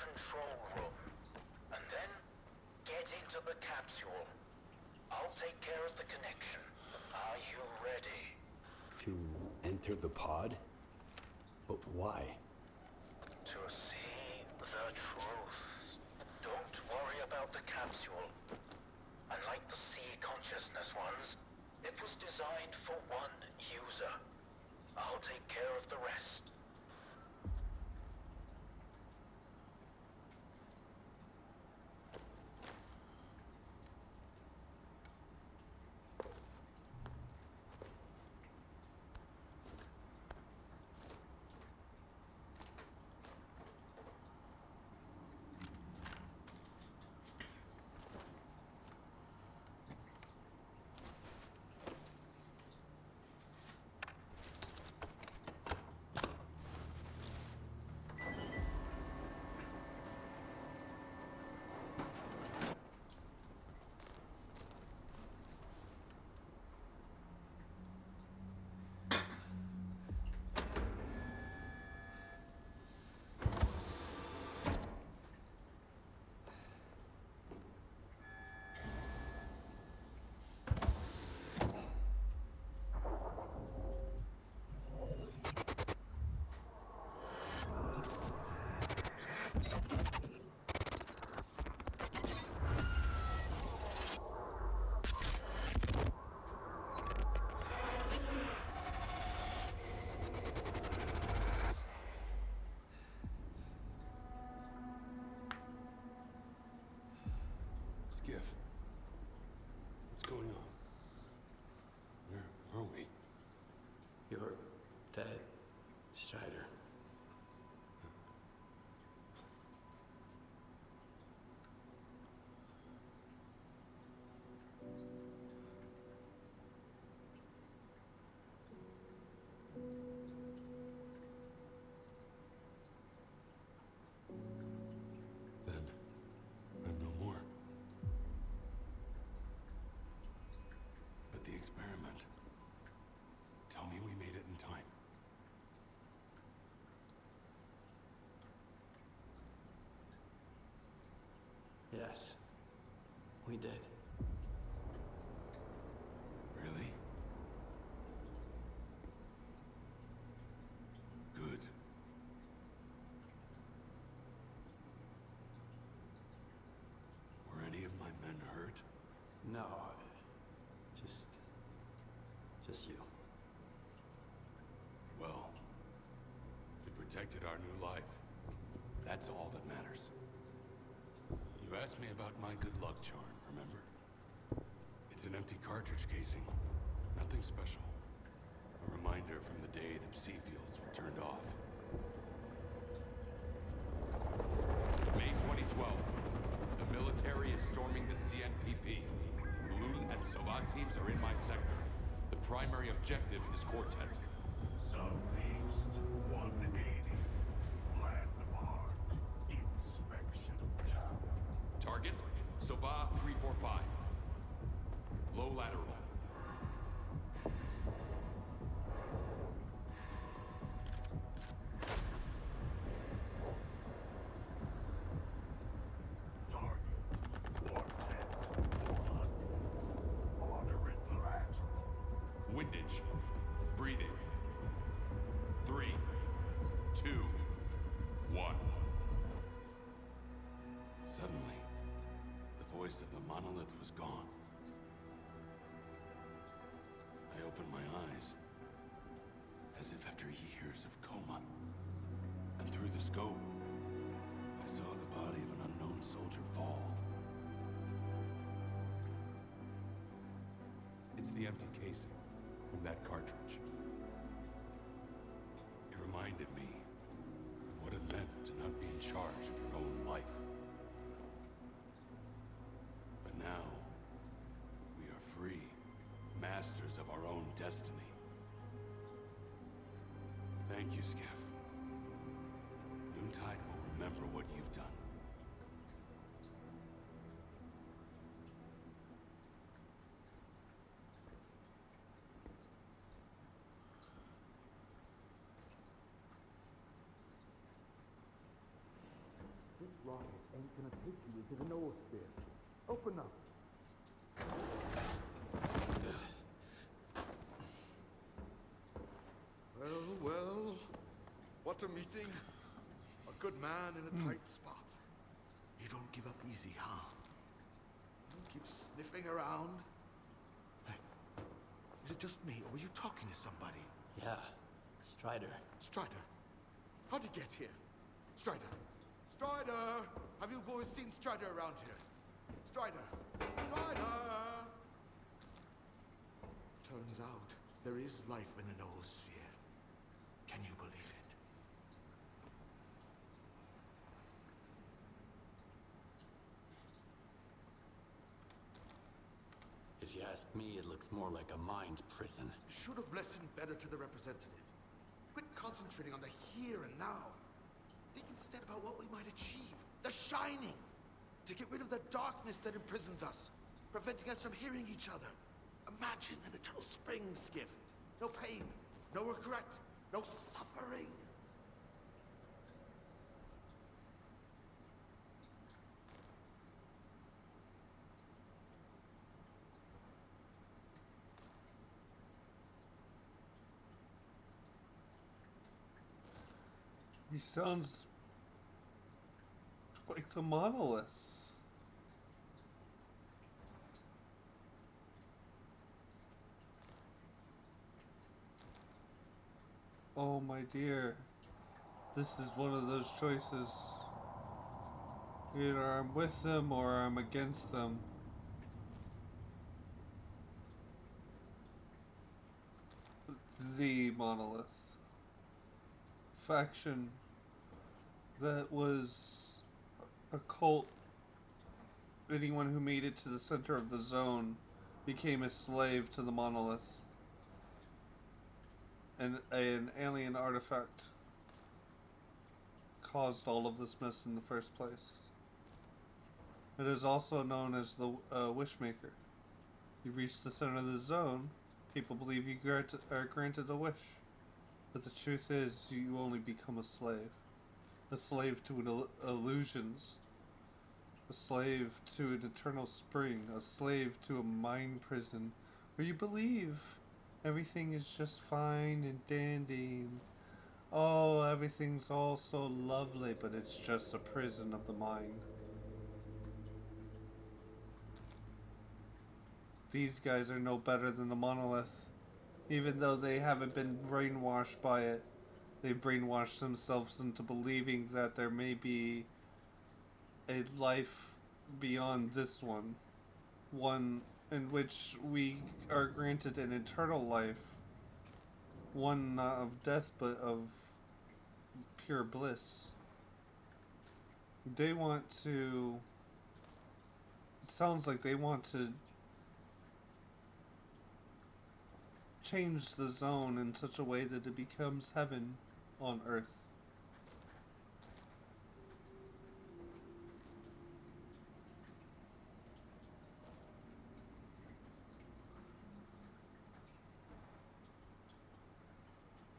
control room. And then, get into the capsule. I'll take care of the connection. Are you ready? To enter the pod? But why? To see the truth. Don't worry about the capsule. Unlike the sea consciousness ones, it was designed for one user. I'll take care of the rest. Skiff. What's going on? Where are we? You're dead, Strider. Then I'm no more. But the experiment. Tell me we made it in time. Yes, we did. Really? Good. Were any of my men hurt? No, just you. Well, we protected our new life. That's all that matters. You asked me about my good luck charm, remember? It's an empty cartridge casing. Nothing special. A reminder from the day the psi fields were turned off. May 2012. The military is storming the CNPP. Lul and Sova teams are in my sector. The primary objective is Quartet. Southeast 180. Landmark. Inspection tower. Target, Sova 345. Low lateral. Target. Quartet 400. Moderate lateral. Windage. Breathing. 3, 2, 1. Suddenly, the voice of the monolith was gone. I opened my eyes, as if after years of coma. And through the scope, I saw the body of an unknown soldier fall. It's the empty casing from that cartridge. It reminded me of what it meant to not be in charge of your own life. But now, we are free, masters of our own destiny. Thank you, Skiff. Noontide will remember what you've done. rocket ain't gonna take you into the noosphere. Open up. Well, well. What a meeting. A good man in a tight spot. You don't give up easy, huh? You keep sniffing around. Hey, is it just me, or were you talking to somebody? Yeah, Strider. Strider? How'd you get here? Strider? Strider! Have you boys seen Strider around here? Strider! Strider! Turns out, there is life in the noosphere. Can you believe it? If you ask me, it looks more like a mind prison. You should have listened better to the representative. Quit concentrating on the here and now. Think instead about what we might achieve. The shining! To get rid of the darkness that imprisons us, preventing us from hearing each other. Imagine an eternal spring, Skiff. No pain, no regret, no suffering. He sounds like the monolith. Oh my dear. This is one of those choices. Either I'm with them or I'm against them. The monolith. Faction that was a cult. Anyone who made it to the center of the zone became a slave to the monolith. And an alien artifact caused all of this mess in the first place. It is also known as the Wishmaker. You reach the center of the zone, people believe you are granted a wish. But the truth is, you only become a slave. A slave to illusions. A slave to an eternal spring. A slave to a mind prison where you believe everything is just fine and dandy. Oh, everything's all so lovely, but it's just a prison of the mind. These guys are no better than the monolith. Even though they haven't been brainwashed by it, they've brainwashed themselves into believing that there may be a life beyond this one. One in which we are granted an eternal life. One not of death, but of pure bliss. They want to... It sounds like they want to change the zone in such a way that it becomes heaven on earth.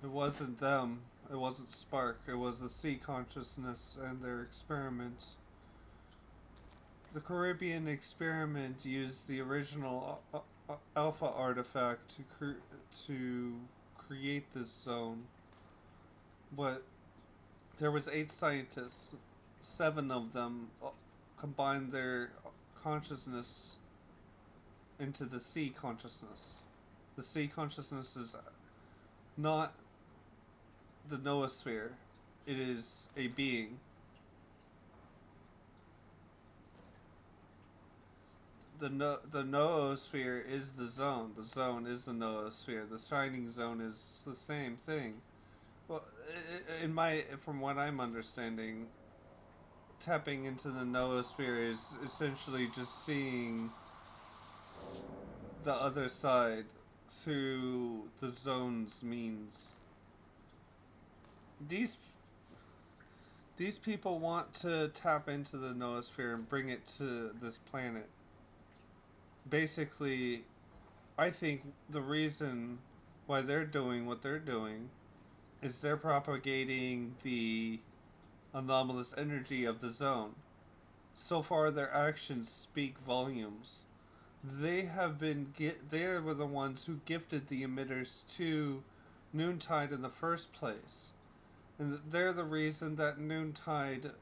It wasn't them, it wasn't Spark, it was the sea consciousness and their experiments. The Caribbean experiment used the original alpha artifact to create this zone, but there was 8 scientists. 7 of them combined their consciousness into the sea consciousness. The sea consciousness is not the noosphere. It is a being. The noosphere is the zone. The zone is the noosphere. The shining zone is the same thing. Well, from what I'm understanding, tapping into the noosphere is essentially just seeing the other side through the zone's means. These people want to tap into the noosphere and bring it to this planet. Basically, I think the reason why they're doing what they're doing is they're propagating the anomalous energy of the zone. So far, their actions speak volumes. They were the ones who gifted the emitters to Noontide in the first place. And they're the reason that Noontide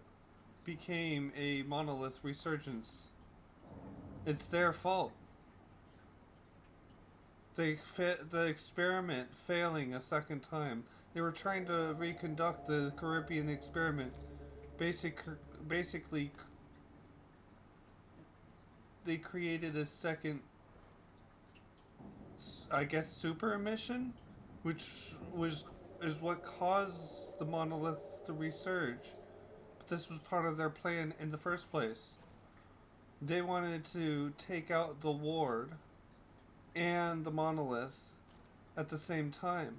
became a monolith resurgence. It's their fault. The experiment failing a second time. They were trying to reconduct the Caribbean experiment. Basically, they created a second, I guess, super emission, which is what caused the monolith to resurge. But this was part of their plan in the first place. They wanted to take out the ward and the monolith at the same time.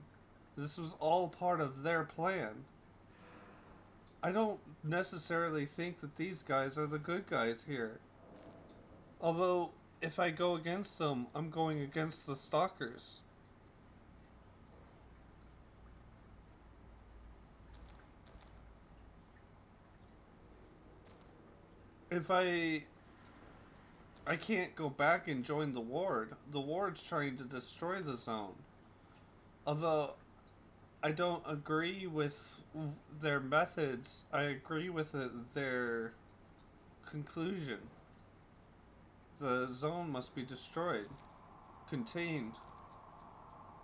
This was all part of their plan. I don't necessarily think that these guys are the good guys here. Although, if I go against them, I'm going against the Stalkers. If I can't go back and join the Ward. The Ward's trying to destroy the zone. Although I don't agree with their methods, I agree with their conclusion. The zone must be destroyed, contained,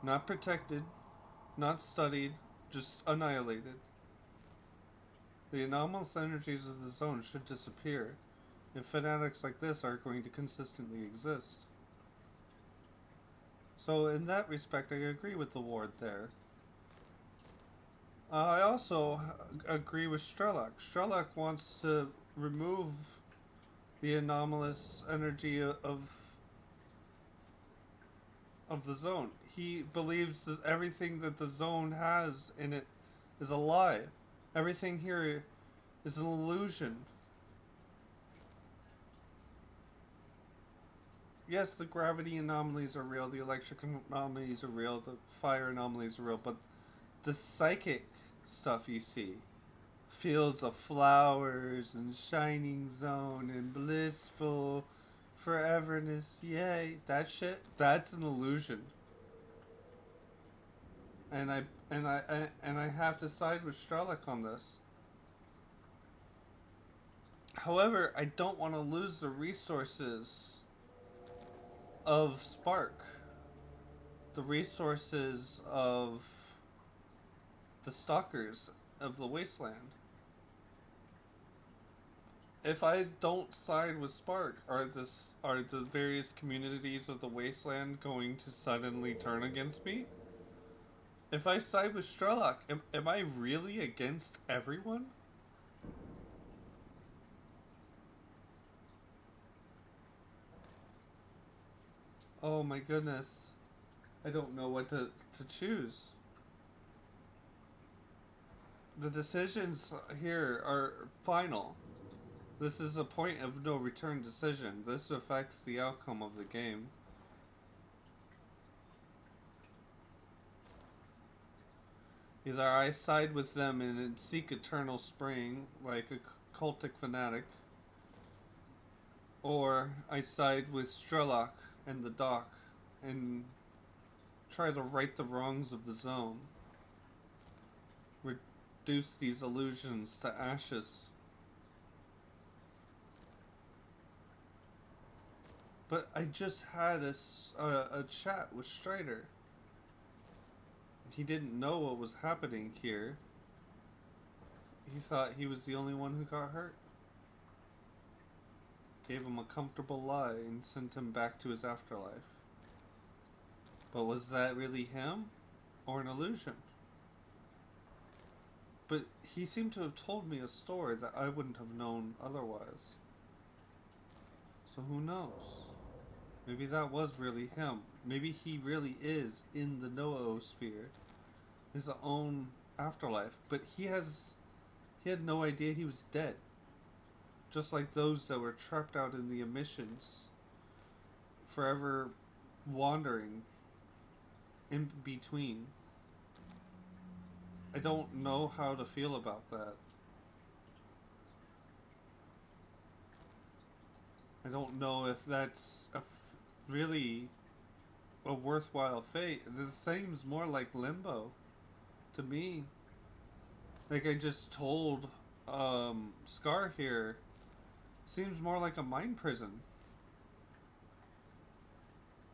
not protected, not studied, just annihilated. The anomalous energies of the zone should disappear if fanatics like this are going to consistently exist. So in that respect, I agree with the Ward there. I also agree with Strelok. Strelok wants to remove the anomalous energy of the zone. He believes that everything that the zone has in it is a lie. Everything here is an illusion. Yes, the gravity anomalies are real, the electric anomalies are real, the fire anomalies are real, but the psychic stuff you see, fields of flowers and shining zone and blissful foreverness, yay, that shit, that's an illusion. And I have to side with Strelok on this. However, I don't want to lose the resources of Spark, the resources of the Stalkers of the Wasteland. If I don't side with Spark, are the various communities of the Wasteland going to suddenly turn against me? If I side with Strelok, am I really against everyone? Oh my goodness. I don't know what to choose. The decisions here are final. This is a point of no return decision. This affects the outcome of the game. Either I side with them and seek eternal spring, like a cultic fanatic, or I side with Strelok and the Doc and try to right the wrongs of the zone. Reduce these illusions to ashes. But I just had a chat with Strider. He didn't know what was happening here. He thought he was the only one who got hurt. Gave him a comfortable lie and sent him back to his afterlife. But was that really him? Or an illusion? But he seemed to have told me a story that I wouldn't have known otherwise. So who knows? Maybe that was really him. Maybe he really is in the noosphere. His own afterlife. But he had no idea he was dead. Just like those that were trapped out in the emissions. Forever wandering in between. I don't know how to feel about that. I don't know if that's really a worthwhile fate. This seems more like limbo to me. Like I just told Scar here, seems more like a mind prison.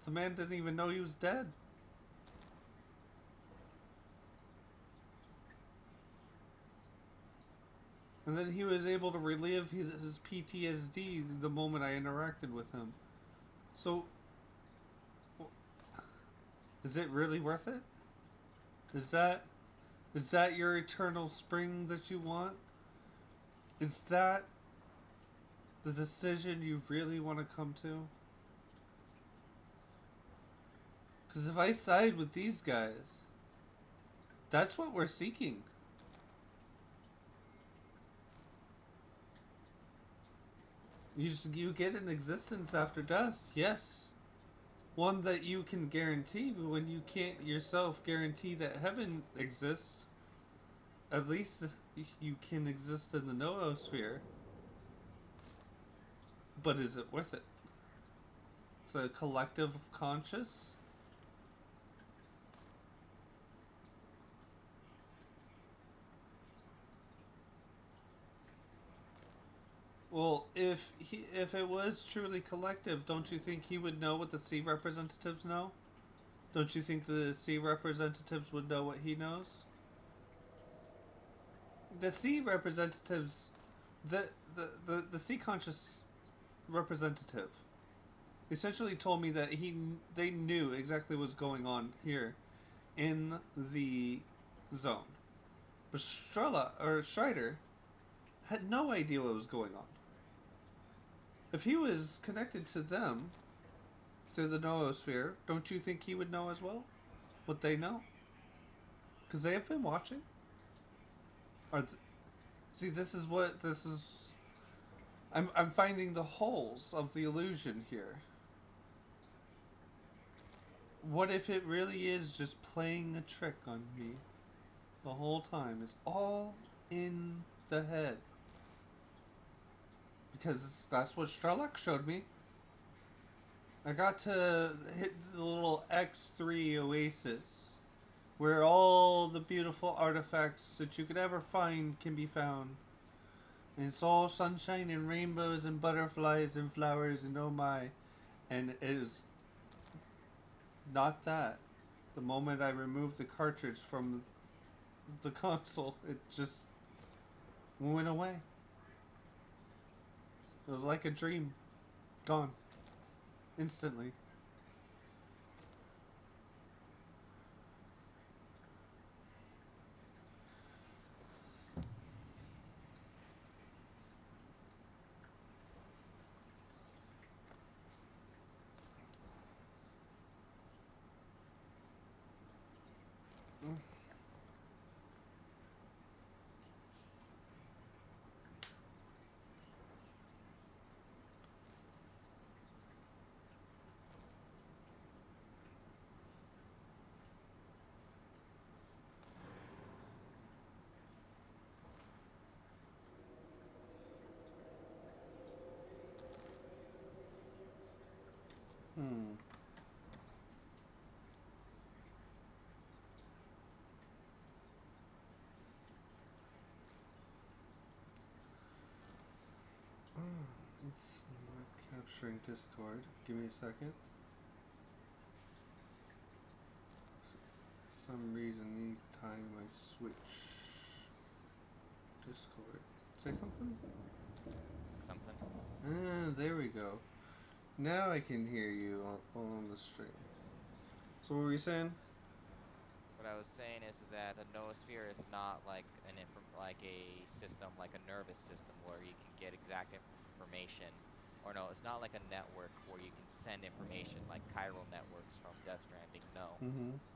The man didn't even know he was dead. And then he was able to relive his PTSD the moment I interacted with him. So, is it really worth it? Is that your eternal spring that you want? Is that the decision you really want to come to? Because if I side with these guys, that's what we're seeking. You get an existence after death, yes. One that you can guarantee, but when you can't yourself guarantee that heaven exists, at least you can exist in the noosphere. But is it worth it? It's a collective conscious. Well, if it was truly collective, don't you think he would know what the sea representatives know? Don't you think the sea representatives would know what he knows? The sea representatives, the sea conscious representative, essentially told me that they knew exactly what's going on here, in the zone, but Strider had no idea what was going on. If he was connected to them, to the noosphere, don't you think he would know as well? What they know? Because they have been watching? See, this is... I'm finding the holes of the illusion here. What if it really is just playing a trick on me the whole time? It's all in the head. Because that's what Strelok showed me. I got to hit the little X3 oasis, where all the beautiful artifacts that you could ever find can be found. And it's all sunshine and rainbows and butterflies and flowers and oh my. And it is not that. The moment I removed the cartridge from the console, it just went away. It was like a dream. Gone. Instantly. It's not capturing Discord. Give me a second. For some reason, anytime I switch Discord. Say something? Something. There we go. Now I can hear you on the stream. So what were you saying? What I was saying is that the noosphere is not like like a system, like a nervous system where you can get exact information. Or no, it's not like a network where you can send information like chiral networks from Death Stranding. No.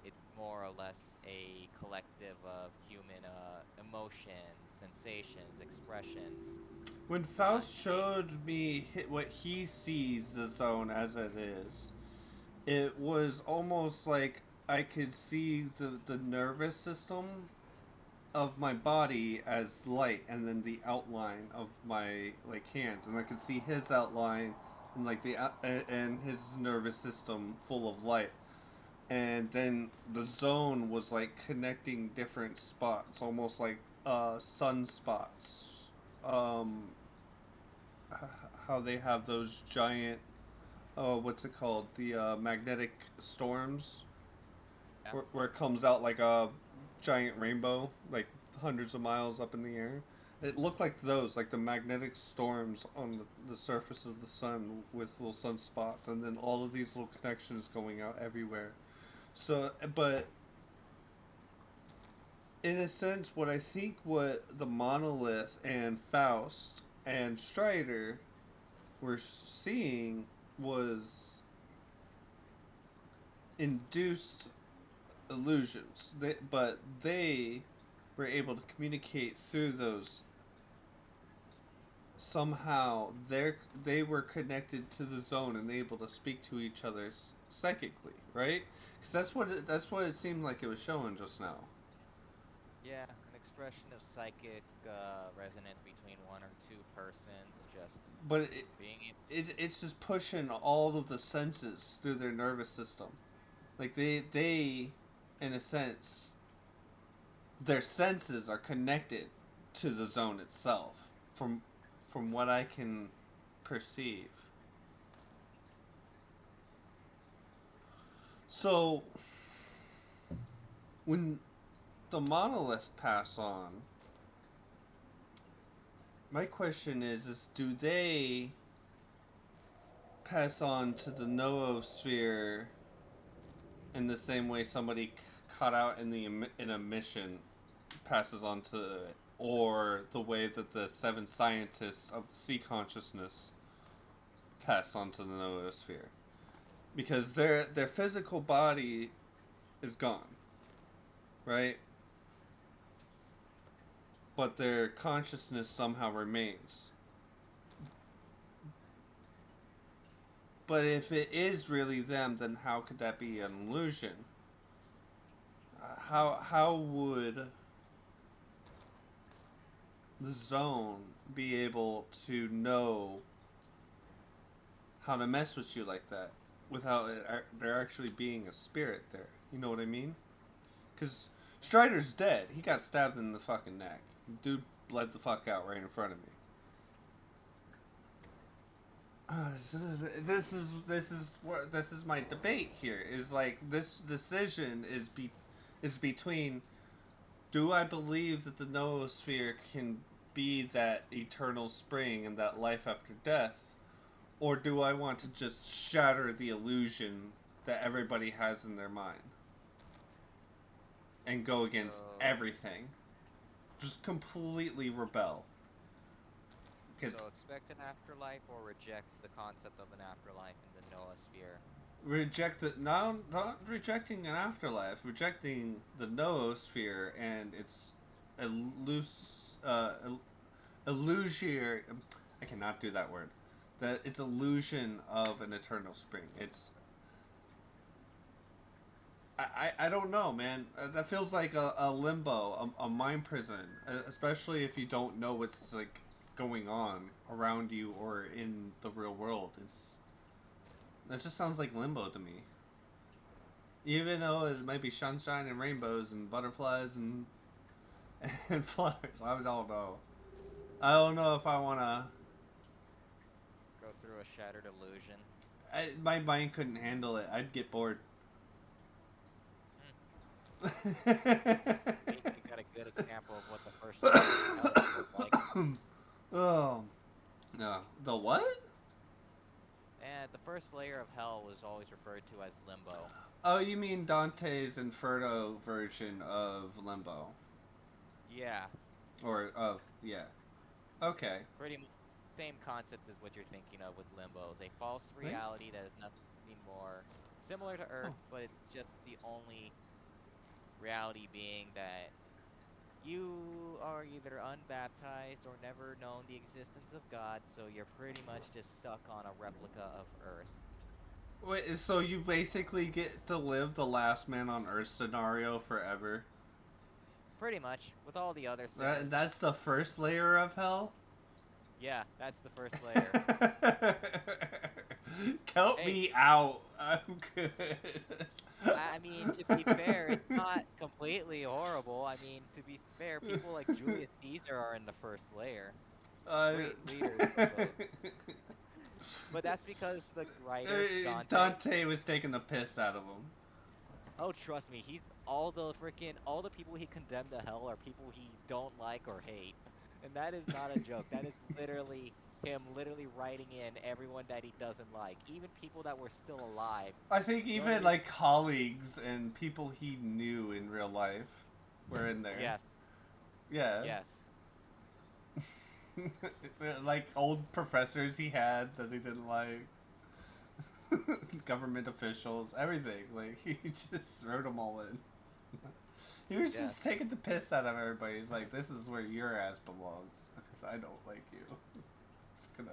It's more or less a collective of human emotions, sensations, expressions. When Faust showed me what he sees the zone as it is, it was almost like I could see the nervous system of my body as light, and then the outline of my hands, and I could see his outline and like and his nervous system full of light. And then the zone was like connecting different spots, almost like sunspots. How they have those giant, what's it called? The magnetic storms, Yeah. where it comes out like a giant rainbow, like hundreds of miles up in the air. It looked like those, like the magnetic storms on the surface of the sun with little sunspots, and then all of these little connections going out everywhere. So, but in a sense, what I think what the Monolith and Faust and Strider were seeing was induced illusions. But they were able to communicate through those. Somehow, they were connected to the zone and able to speak to each other psychically, right? Because that's what it seemed like it was showing just now. Yeah, an expression of psychic resonance between one or two persons, just But being it's just pushing all of the senses through their nervous system. Like they in a sense, their senses are connected to the zone itself from what I can perceive. So when the monolith pass on, my question is do they pass on to the noosphere in the same way somebody caught out in a mission passes on to it, or the way that the 7 scientists of the sea consciousness pass on to the noosphere? Because their physical body is gone, right? But their consciousness somehow remains. But if it is really them, then how could that be an illusion? How would the zone be able to know how to mess with you like that without there actually being a spirit there? You know what I mean? Because Strider's dead. He got stabbed in the fucking neck. Dude bled the fuck out right in front of me. This is my debate here. Is like this decision is between, do I believe that the noosphere can be that eternal spring and that life after death, or do I want to just shatter the illusion that everybody has in their mind and go against everything, just completely rebel? So expect an afterlife or reject the concept of an afterlife in the noosphere? Reject the not rejecting an afterlife, rejecting the noosphere and its illusory. I cannot do that word. That it's illusion of an eternal spring. It's. I don't know, man. That feels like a limbo, a mind prison, especially if you don't know what's like going on around you or in the real world. That just sounds like limbo to me. Even though it might be sunshine and rainbows and butterflies and flowers, I don't know. I don't know if I want to go through a shattered illusion. My mind couldn't handle it. I'd get bored. You got a good example of what the first looked like. Oh, no. The what? And the first layer of hell was always referred to as limbo. Oh, you mean Dante's Inferno version of Limbo? Yeah. Or of, yeah. Okay. Pretty much same concept as what you're thinking of with limbo. It's a false reality that is nothing more similar to Earth, but it's just the only reality being that you are either unbaptized or never known the existence of God, so you're pretty much just stuck on a replica of Earth. Wait, so you basically get to live the last man on Earth scenario forever? Pretty much, with all the other sinners. That's the first layer of hell? Yeah, that's the first layer. Count Hey. me out. I'm good. I mean, to be fair, it's not completely horrible. I mean, to be fair, people like Julius Caesar are in the first layer. Great leaders of those. But that's because the writer, Dante. Dante was taking the piss out of him. Oh, trust me, he's all the people he condemned to hell are people he don't like or hate. And that is not a joke. That is literally him writing in everyone that he doesn't like. Even people that were still alive. I think even like colleagues and people he knew in real life were in there. Yes. Yeah. Yes. Like old professors he had that he didn't like. Government officials, everything. Like he just wrote them all in. He was just taking the piss out of everybody. He's like, "This is where your ass belongs because I don't like you." Just gonna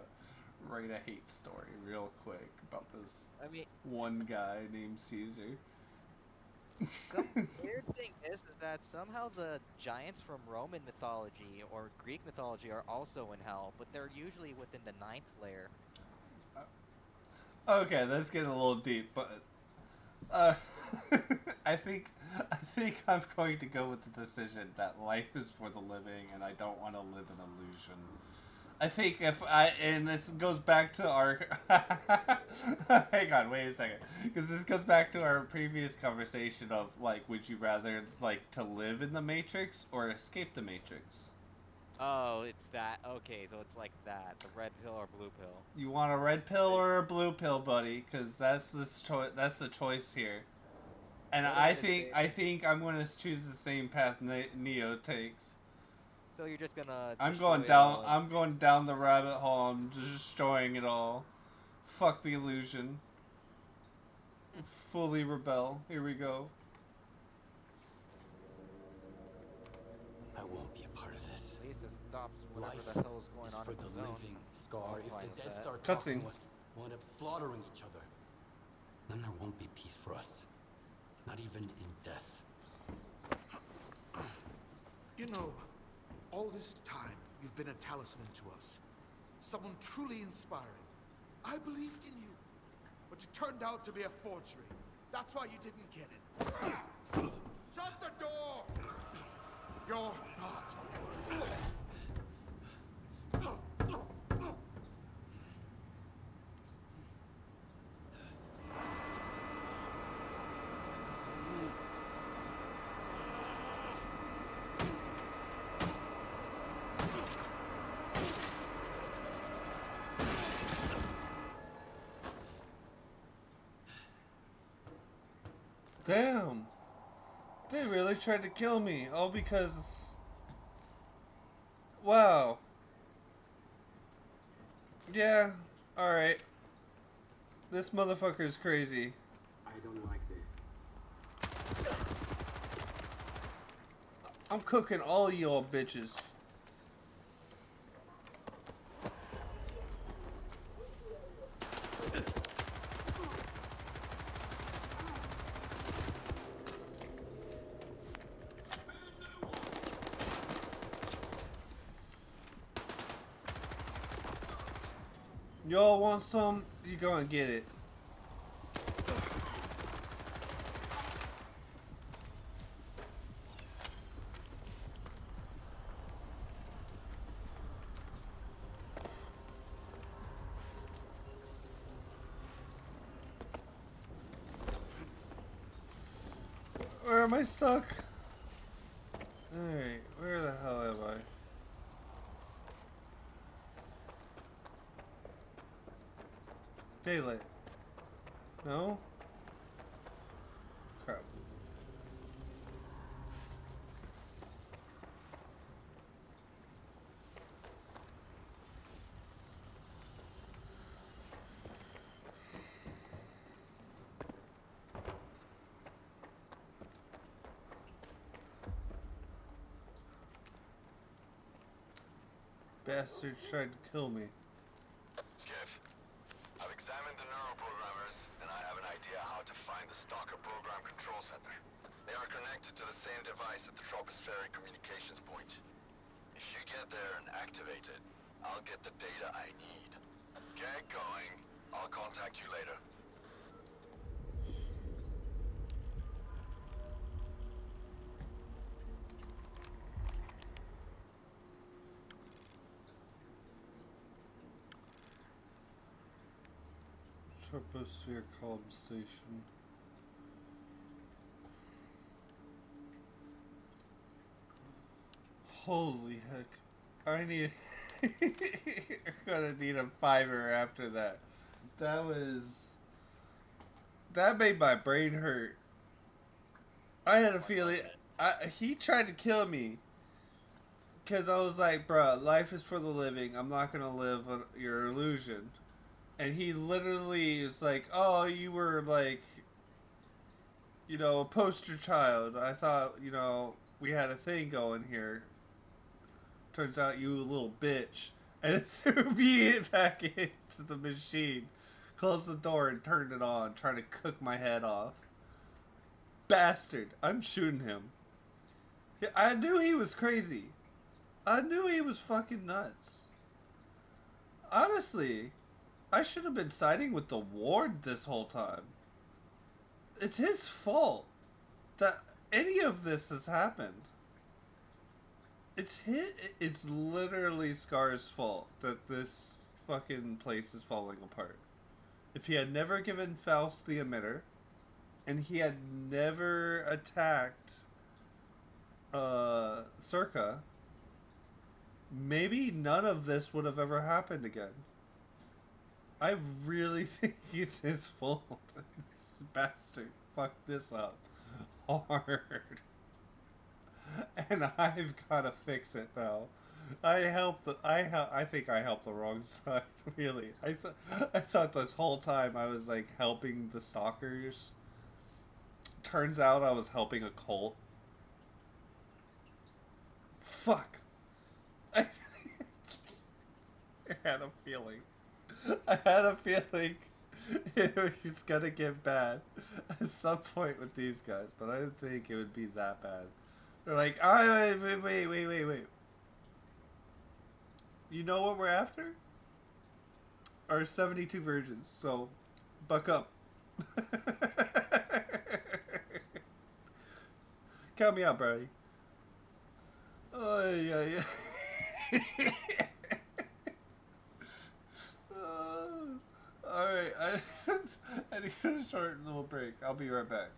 write a hate story real quick about this one guy named Caesar. Some weird thing is that somehow the giants from Roman mythology or Greek mythology are also in hell, but they're usually within the 9th layer. Okay, that's getting a little deep, but I think I'm going to go with the decision that life is for the living, and I don't want to live an illusion. I think and this goes back to our hang on, wait a second, because this goes back to our previous conversation of like, would you rather like to live in the Matrix or escape the Matrix? Oh, it's that. Okay, so it's like that. The red pill or blue pill. You want a red pill or a blue pill, buddy? Because that's the choice here. And I think I'm going to choose the same path Neo takes. So you're just gonna. I'm going down the rabbit hole. I'm just destroying it all. Fuck the illusion. Fully rebel. Here we go. I won't be a part of this. At least it stops whatever Life the hell's going is on for in the the zone. living, Scar. If fine the with dead that. start Cutscene. talking to us, we'll end up slaughtering each other. Then there won't be peace for us. Not even in death. You know, all this time, you've been a talisman to us. Someone truly inspiring. I believed in you. But you turned out to be a forgery. That's why you didn't get it. Shut the door! You're not yours. Damn. They really tried to kill me. All because... Wow. Yeah. Alright. This motherfucker's crazy. I don't like this. I'm cooking all y'all bitches. Y'all want some? You gonna get it. Where am I stuck? Alright, where the hell am I? Daylight. No? Crap. Bastard tried to kill me. Skiff, I've examined the neuroprogrammers, and I have an idea how to find the Stalker program control center. They are connected to the same device at the tropospheric communications point. If you get there and activate it, I'll get the data I need. Get going. I'll contact you Troposphere Comm Station. Holy heck. I need... I'm gonna need a fiver after that. That was... That made my brain hurt. I had a feeling... he tried to kill me. Because I was like, bruh, life is for the living. I'm not gonna live your illusion. And he literally is like, oh, you were like, you know, a poster child. I thought, you know, we had a thing going here. Turns out you a little bitch. And it threw me back into the machine. Closed the door and turned it on, trying to cook my head off. Bastard. I'm shooting him. I knew he was crazy. I knew he was fucking nuts. Honestly, I should have been siding with the ward this whole time. It's his fault that any of this has happened. It's literally Scar's fault that this fucking place is falling apart. If he had never given Faust the emitter, and he had never attacked SIRCAA, maybe none of this would have ever happened again. I really think it's his fault. This bastard fucked this up hard. And I've got to fix it now. I think I helped the wrong side, really. I thought this whole time I was like helping the stalkers. Turns out I was helping a cult. Fuck. I had a feeling. I had a feeling it's gonna get bad at some point with these guys, but I didn't think it would be that bad. They're like, oh, wait. You know what we're after? Our 72 virgins, so buck up. Count me out, Brody. Oh, yeah. Alright, I need a short little break. I'll be right back.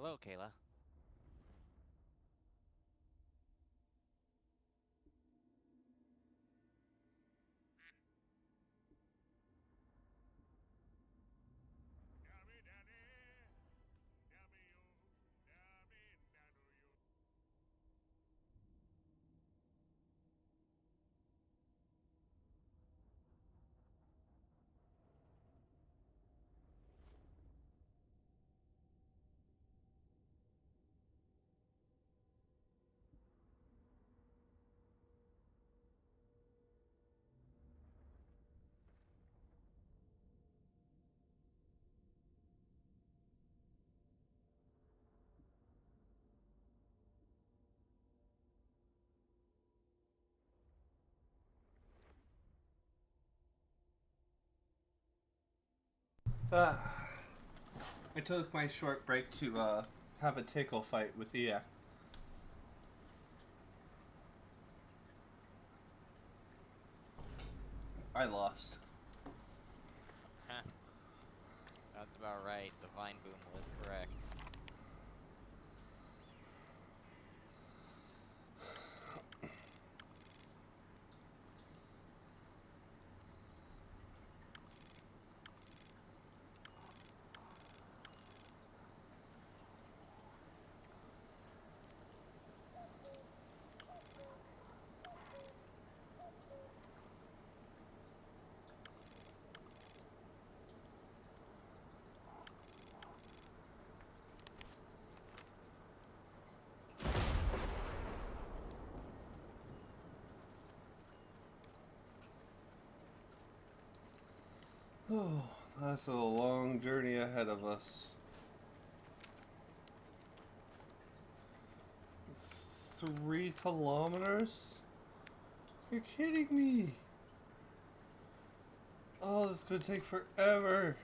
Hello, Kayla. I took my short break to have a tickle fight with Ia. I lost. Huh. That's about right. The Vine Boom was correct. Oh, that's a long journey ahead of us. It's 3 kilometers? You're kidding me! Oh, this could take forever.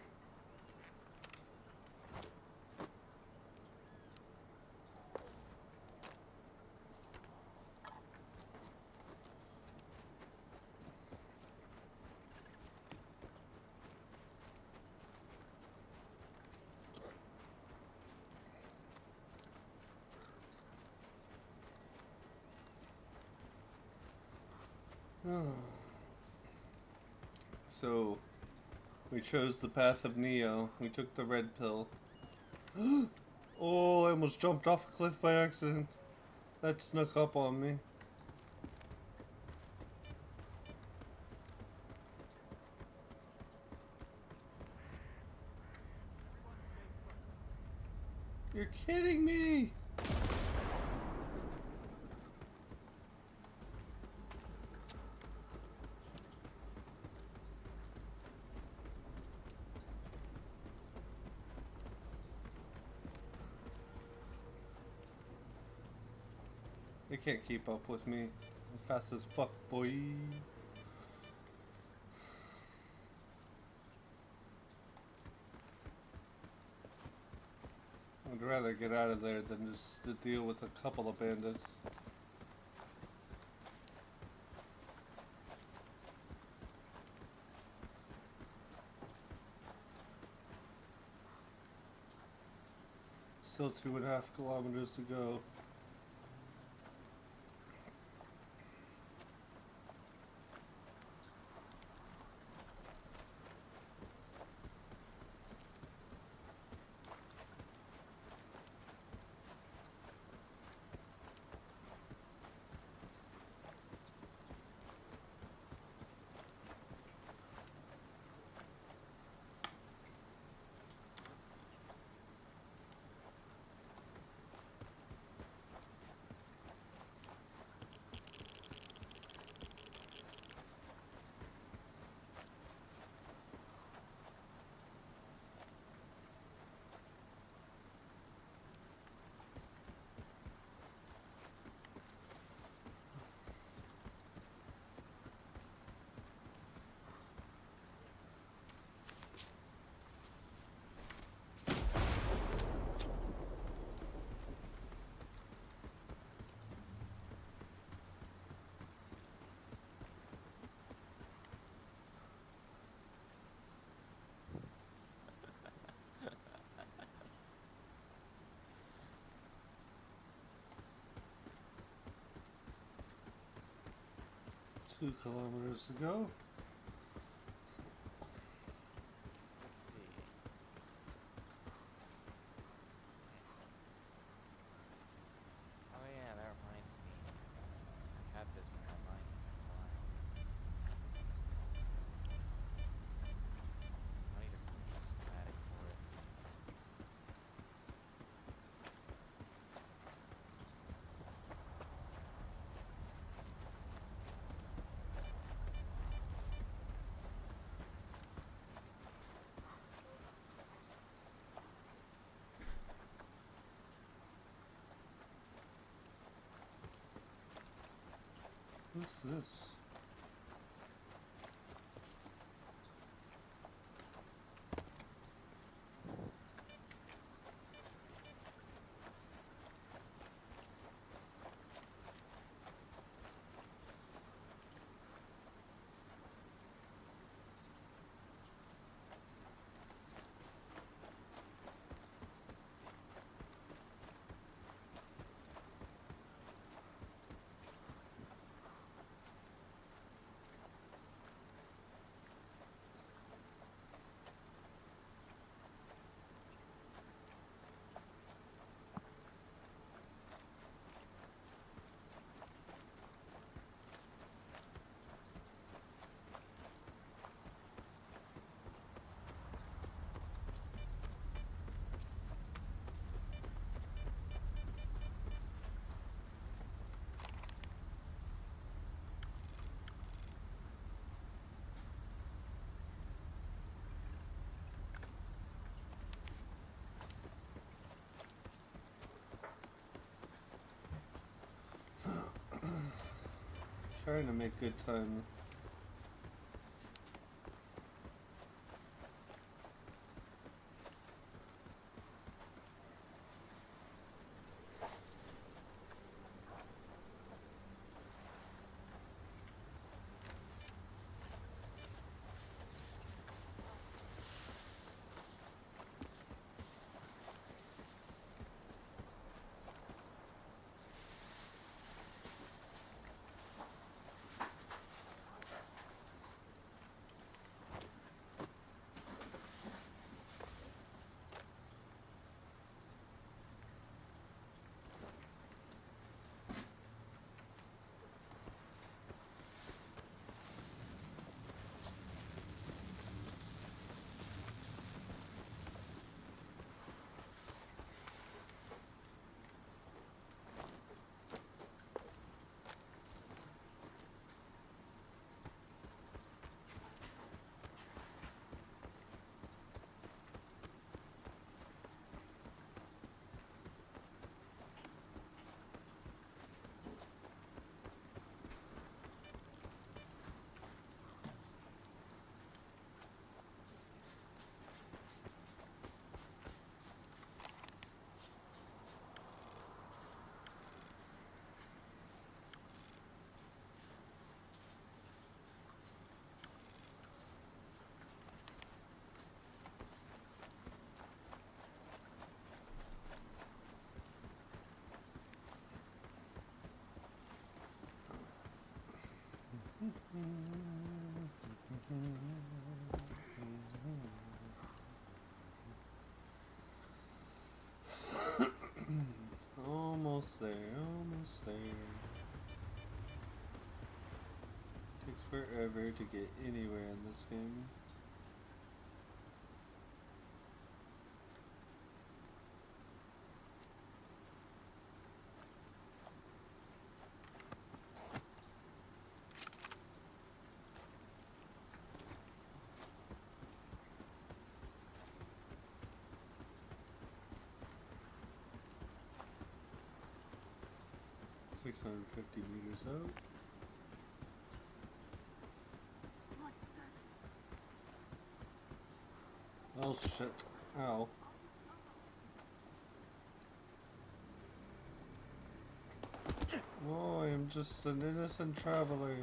So, we chose the path of Neo. We took the red pill. Oh, I almost jumped off a cliff by accident. That snuck up on me. You're kidding me! They can't keep up with me. I'm fast as fuck, boy. I'd rather get out of there than just to deal with a couple of bandits. Still 2.5 kilometers to go. 2 kilometers to go. Let's see. Oh yeah, that reminds me. I've had this in my mind for a while. I need a schematic for it. What's this? Trying to make good time. Almost there, almost there. Takes forever to get anywhere in this game. $650 out. Oh shit. Ow. Oh, I am just an innocent traveler.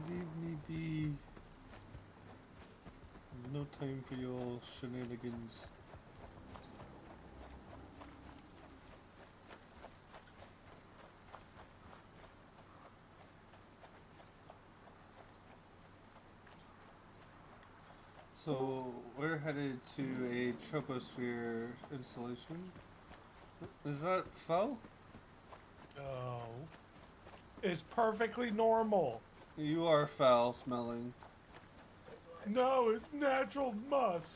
Leave me be. No time for your shenanigans. So we're headed to a troposphere installation. Is that foul? No. It's perfectly normal. You are foul smelling. No, it's natural musk.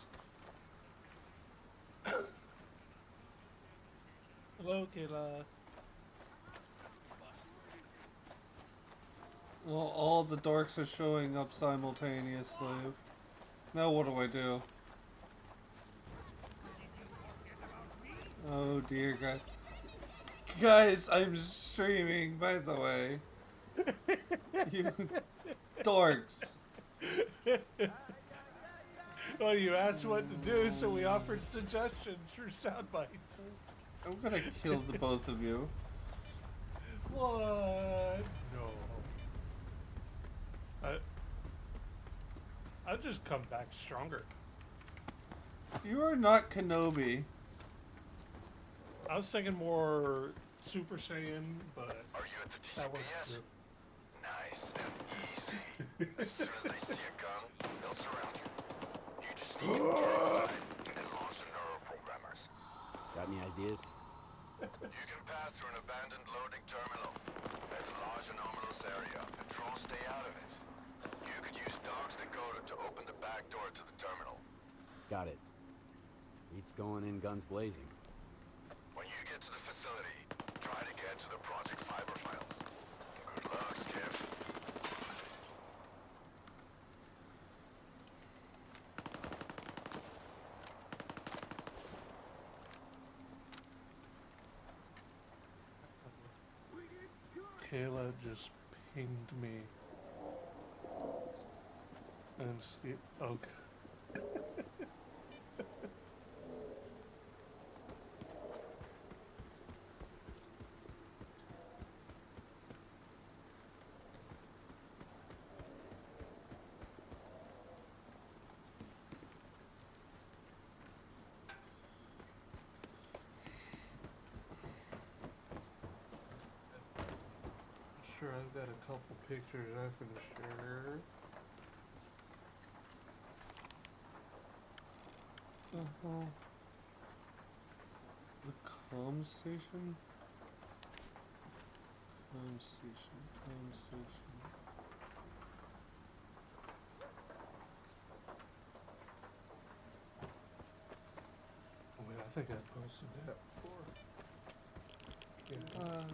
Hello, Kayla. Well, all the dorks are showing up simultaneously. Now what do I do? Oh dear God. Guys, I'm streaming, by the way. You dorks. Well, you asked what to do, so we offered suggestions for sound bites. I'm gonna kill the both of you. What? No. I'll just come back stronger. You are not Kenobi. I was thinking more Super Saiyan, but Are you at the that TCP works yet? too. Nice and easy. As soon as they see a gun, they'll surround you. You just need to get inside and launch the neuroprogrammers. Got any ideas? You can pass through an abandoned loading terminal. There's a large anomalous area. Patrols stay out of it. You could use Dog's decoder to open the back door to the terminal. Got it. Beats going in guns blazing. When you get to the facility, try to get to the Project Fiber files. Good luck, Skiff. Kayla just pinged me. And see, okay. Sure, I've got a couple pictures I can share. The comm station? Comm station, comm station. Wait, I think I posted that before. Yeah. Okay.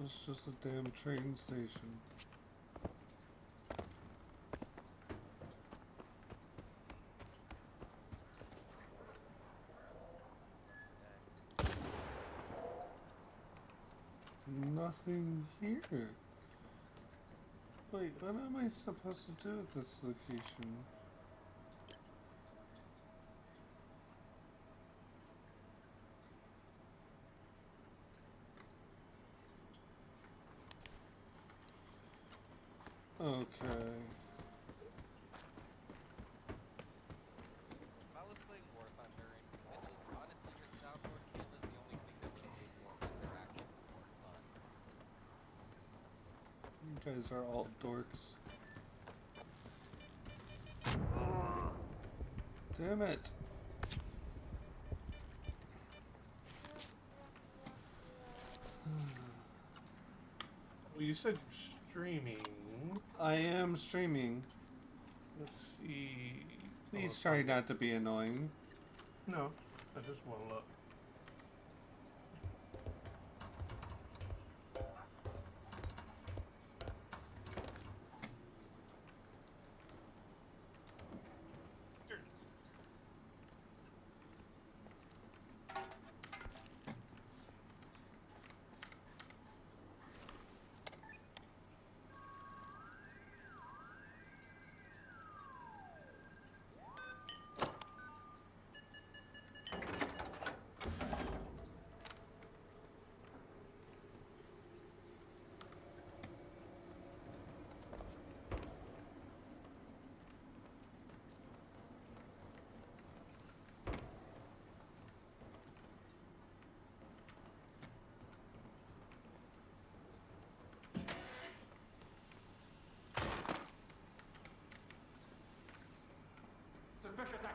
It's just a damn train station. Nothing here. Wait, what am I supposed to do at this location? Okay. If I was playing War Thunder, and this was honestly your soundboard kill is the only thing that would have made War Thunder actually more fun. You guys are all dorks. Damn it. Well, you said you're streaming. I am streaming. Let's see. Please try not to be annoying. No, I just want to look. Here it is.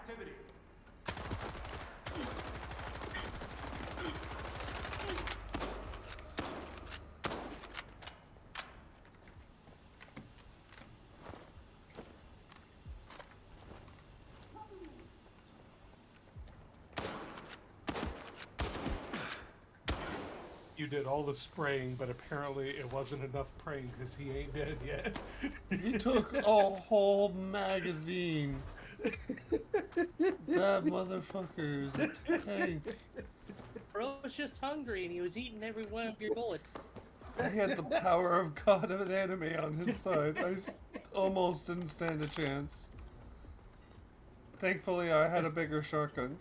activity. You did all the spraying, but apparently it wasn't enough praying because he ain't dead yet. You took a whole magazine. That motherfucker is a tank. Bro was just hungry and he was eating every one of your bullets. He had the power of God of an anime on his side. Almost didn't stand a chance. Thankfully, I had a bigger shotgun.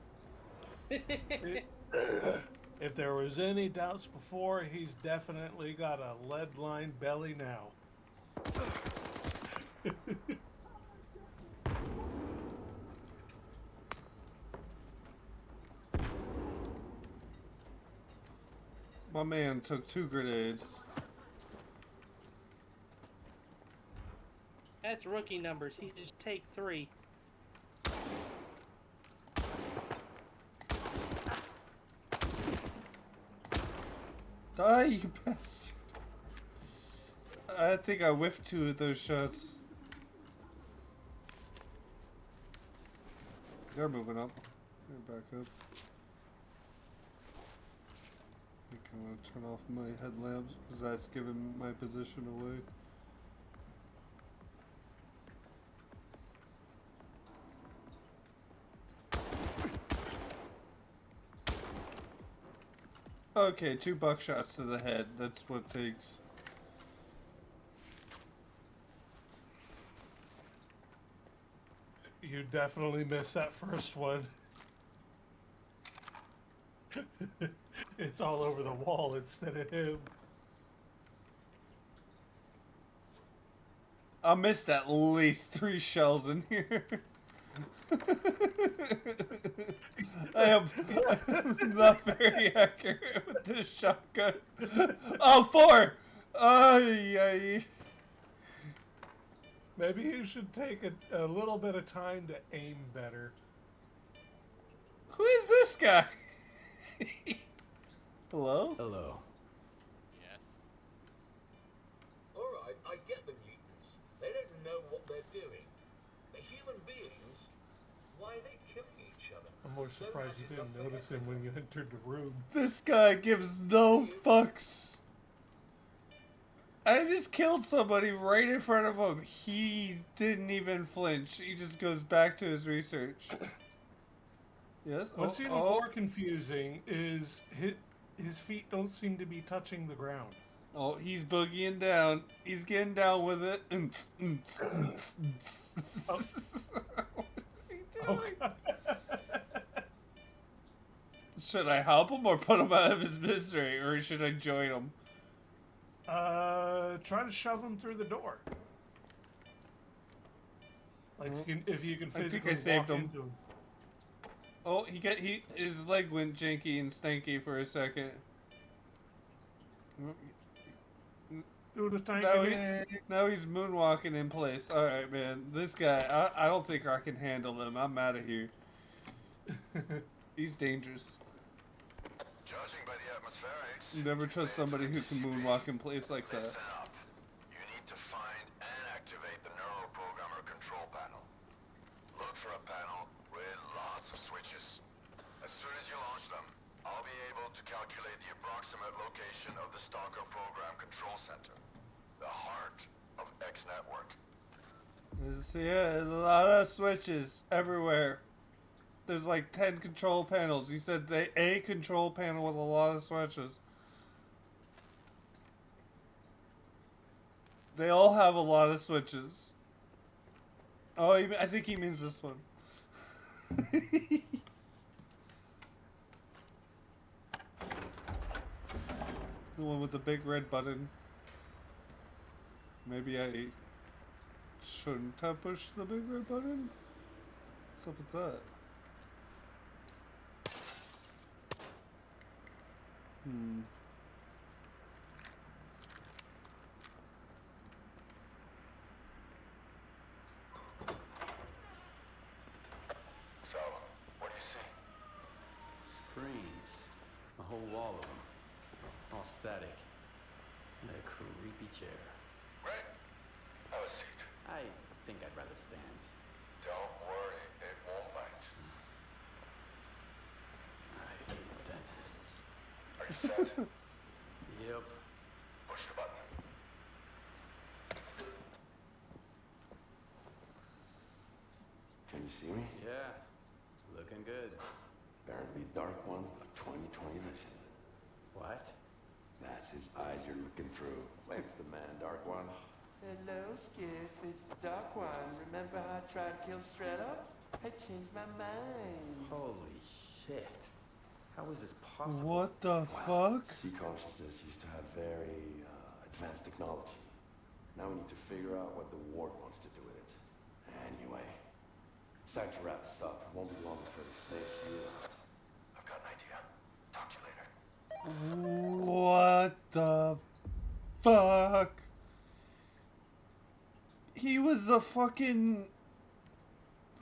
If there was any doubts before, he's definitely got a lead-lined belly now. My man took 2 grenades. That's rookie numbers. He just take 3. Die, you bastard. I think I whiffed 2 of those shots. They're moving up. They're back up. I think I'm gonna turn off my headlamps because that's giving my position away. Okay, 2 buckshots to the head. That's what it takes. You definitely missed that first one. It's all over the wall instead of him. I missed at least 3 shells in here. I am not very accurate with this shotgun. Oh, 4! Ay. Maybe you should take a little bit of time to aim better. Who is this guy? Hello? Hello. Yes. Alright, I get the mutants. They don't know what they're doing. The human beings, why are they killing each other? I'm more surprised you didn't notice him when you entered the room. This guy gives no fucks. I just killed somebody right in front of him. He didn't even flinch. He just goes back to his research. Yes? What's even more confusing is his feet don't seem to be touching the ground. Oh, he's boogieing down. He's getting down with it. What is he doing? Should I help him or put him out of his misery, or should I join him? Try to shove him through the door. Like, if you can physically I think I saved walk him. into him. Oh, his leg went janky and stanky for a second. Do the tank Now he's moonwalking in place. Alright, man. This guy, I don't think I can handle him. I'm out of here. He's dangerous. Judging by the atmospherics, You never trust somebody who can moonwalk in place like that. listen up. You need to find and activate the neuroprogrammer control panel. Look for a panel with lots of switches. As soon as you launch them, I'll be able to calculate the approximate location of the Stalker program control center, the heart of X Network. Yeah, a lot of switches everywhere. There's like 10 control panels. You said a control panel with a lot of switches. They all have a lot of switches. Oh, I think he means this one. The one with the big red button. Maybe I shouldn't have pushed the big red button? What's up with that? So, A whole wall of them. All static. And a creepy chair. Right? Have a seat. I think I'd rather stand. Don't worry, it won't bite. I hate dentists. Are you set? Yep. Push the button. Can you see me? Yeah. Looking good. Apparently dark ones, but 20/20 vision. What? That's his eyes you're looking through. Wave to the man, Dark One. Hello, Skiff. It's the Dark One. Remember how I tried to kill Strela? I changed my mind. Holy shit. How is this possible? What the Wow. fuck? Sea consciousness used to have very advanced technology. Now we need to figure out what the ward wants to do with it. Anyway, it's time to wrap this up. It won't be long before the slaves you out. I've got an idea. Talk to you later. What the fuck? He was a fucking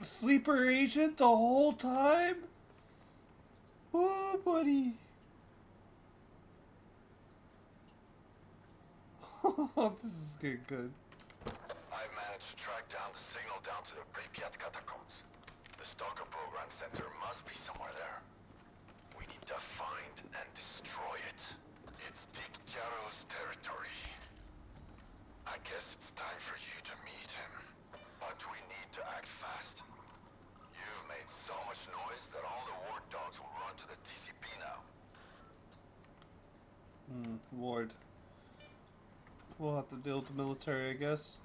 sleeper agent the whole time? Oh, buddy. Oh, this is getting good. I've managed to track down the signal down to the Pripyat catacombs. The Stalker program center must be somewhere there. We need to find and destroy it. It's Big Yaro's territory. I guess it's time for you to meet him. But we need to act fast. You've made so much noise that all the ward dogs will run to the TCP now. Ward. We'll have to deal with the military, I guess.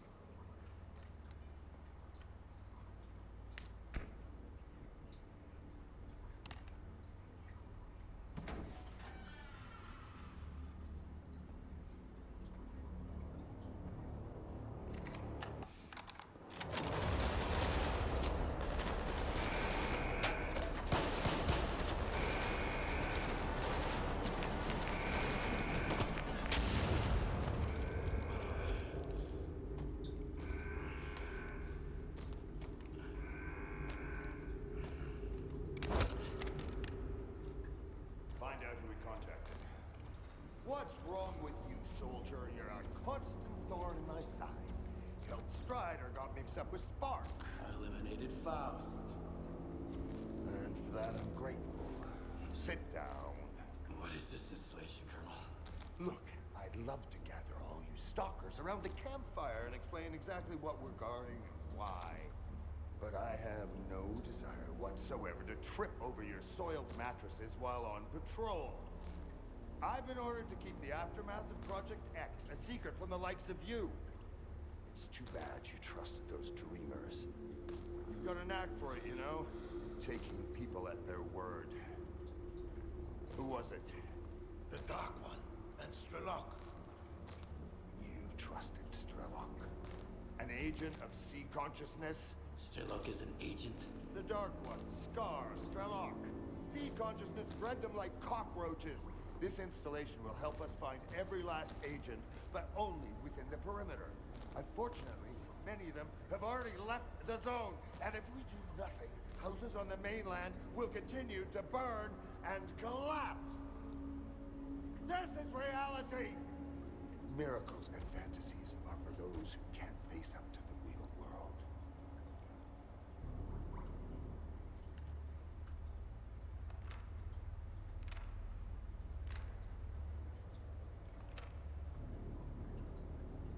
Find out who we contacted. What's wrong with you, soldier? You're a constant thorn in my side. Killed Strider, got mixed up with Spark. I eliminated Faust. And for that, I'm grateful. Sit down. What is this installation, Colonel? Look, I'd love to gather all you stalkers around the campfire and explain exactly what we're guarding and why. But I have no desire whatsoever to trip over your soiled mattresses while on patrol. I've been ordered to keep the aftermath of Project X a secret from the likes of you. It's too bad you trusted those dreamers. You've got a knack for it, you know? Taking people at their word. Who was it? The Dark One and Strelok. You trusted Strelok? An agent of sea consciousness? Strelok is an agent? The Dark One, Scar, Strelok. Sea consciousness bred them like cockroaches. This installation will help us find every last agent, but only within the perimeter. Unfortunately, many of them have already left the zone, and if we do nothing, houses on the mainland will continue to burn and collapse. This is reality! Miracles and fantasies are for those who can't face up to the real world.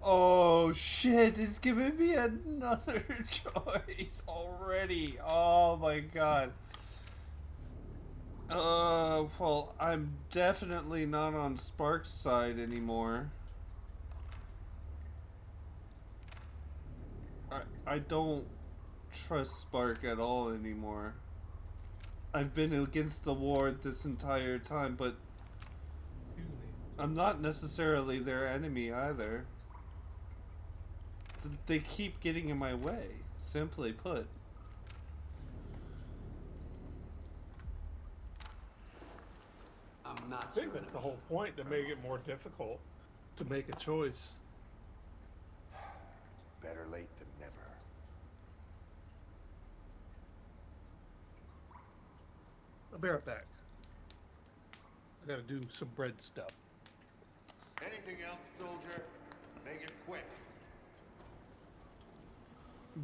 Oh shit, it's giving me another choice already. Oh my god. Well, I'm definitely not on Spark's side anymore. I don't trust Spark at all anymore. I've been against the ward this entire time, but I'm not necessarily their enemy either. They keep getting in my way, simply put. I'm not I think that's the whole point, to make it more difficult to make a choice. Better late than never. I'll be right back. I gotta do some bread stuff. Anything else, soldier? Make it quick.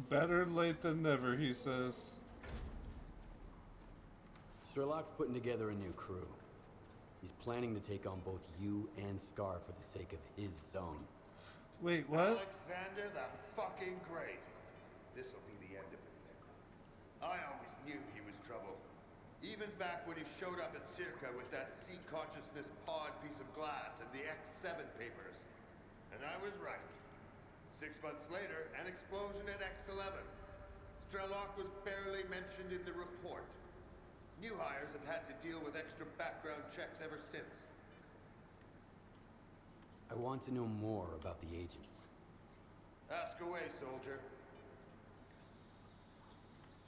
Better late than never, he says. Sherlock's putting together a new crew. He's planning to take on both you and Scar for the sake of his zone. Wait, what? Alexander the fucking Great. This'll be the end of it then. I always knew he was trouble. Even back when he showed up at SIRCAA with that sea consciousness pod piece of glass and the X7 papers. And I was right. 6 months later, an explosion at X11. Strelok was barely mentioned in the report. New hires have had to deal with extra background checks ever since. I want to know more about the agents. Ask away, soldier.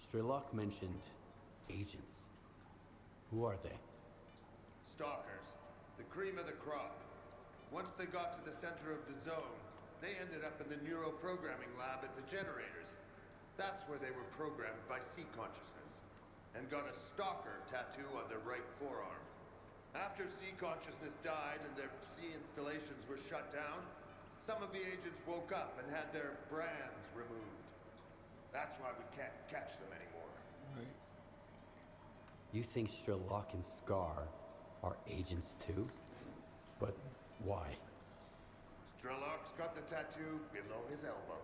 Strelok mentioned agents. Who are they? Stalkers. The cream of the crop. Once they got to the center of the zone, they ended up in the neuroprogramming lab at the generators. That's where they were programmed by sea consciousness, and got a Stalker tattoo on their right forearm. After sea consciousness died and their sea installations were shut down, some of the agents woke up and had their brands removed. That's why we can't catch them anymore. Right. You think Sherlock and Scar are agents too? But why? Strelok's got the tattoo below his elbow,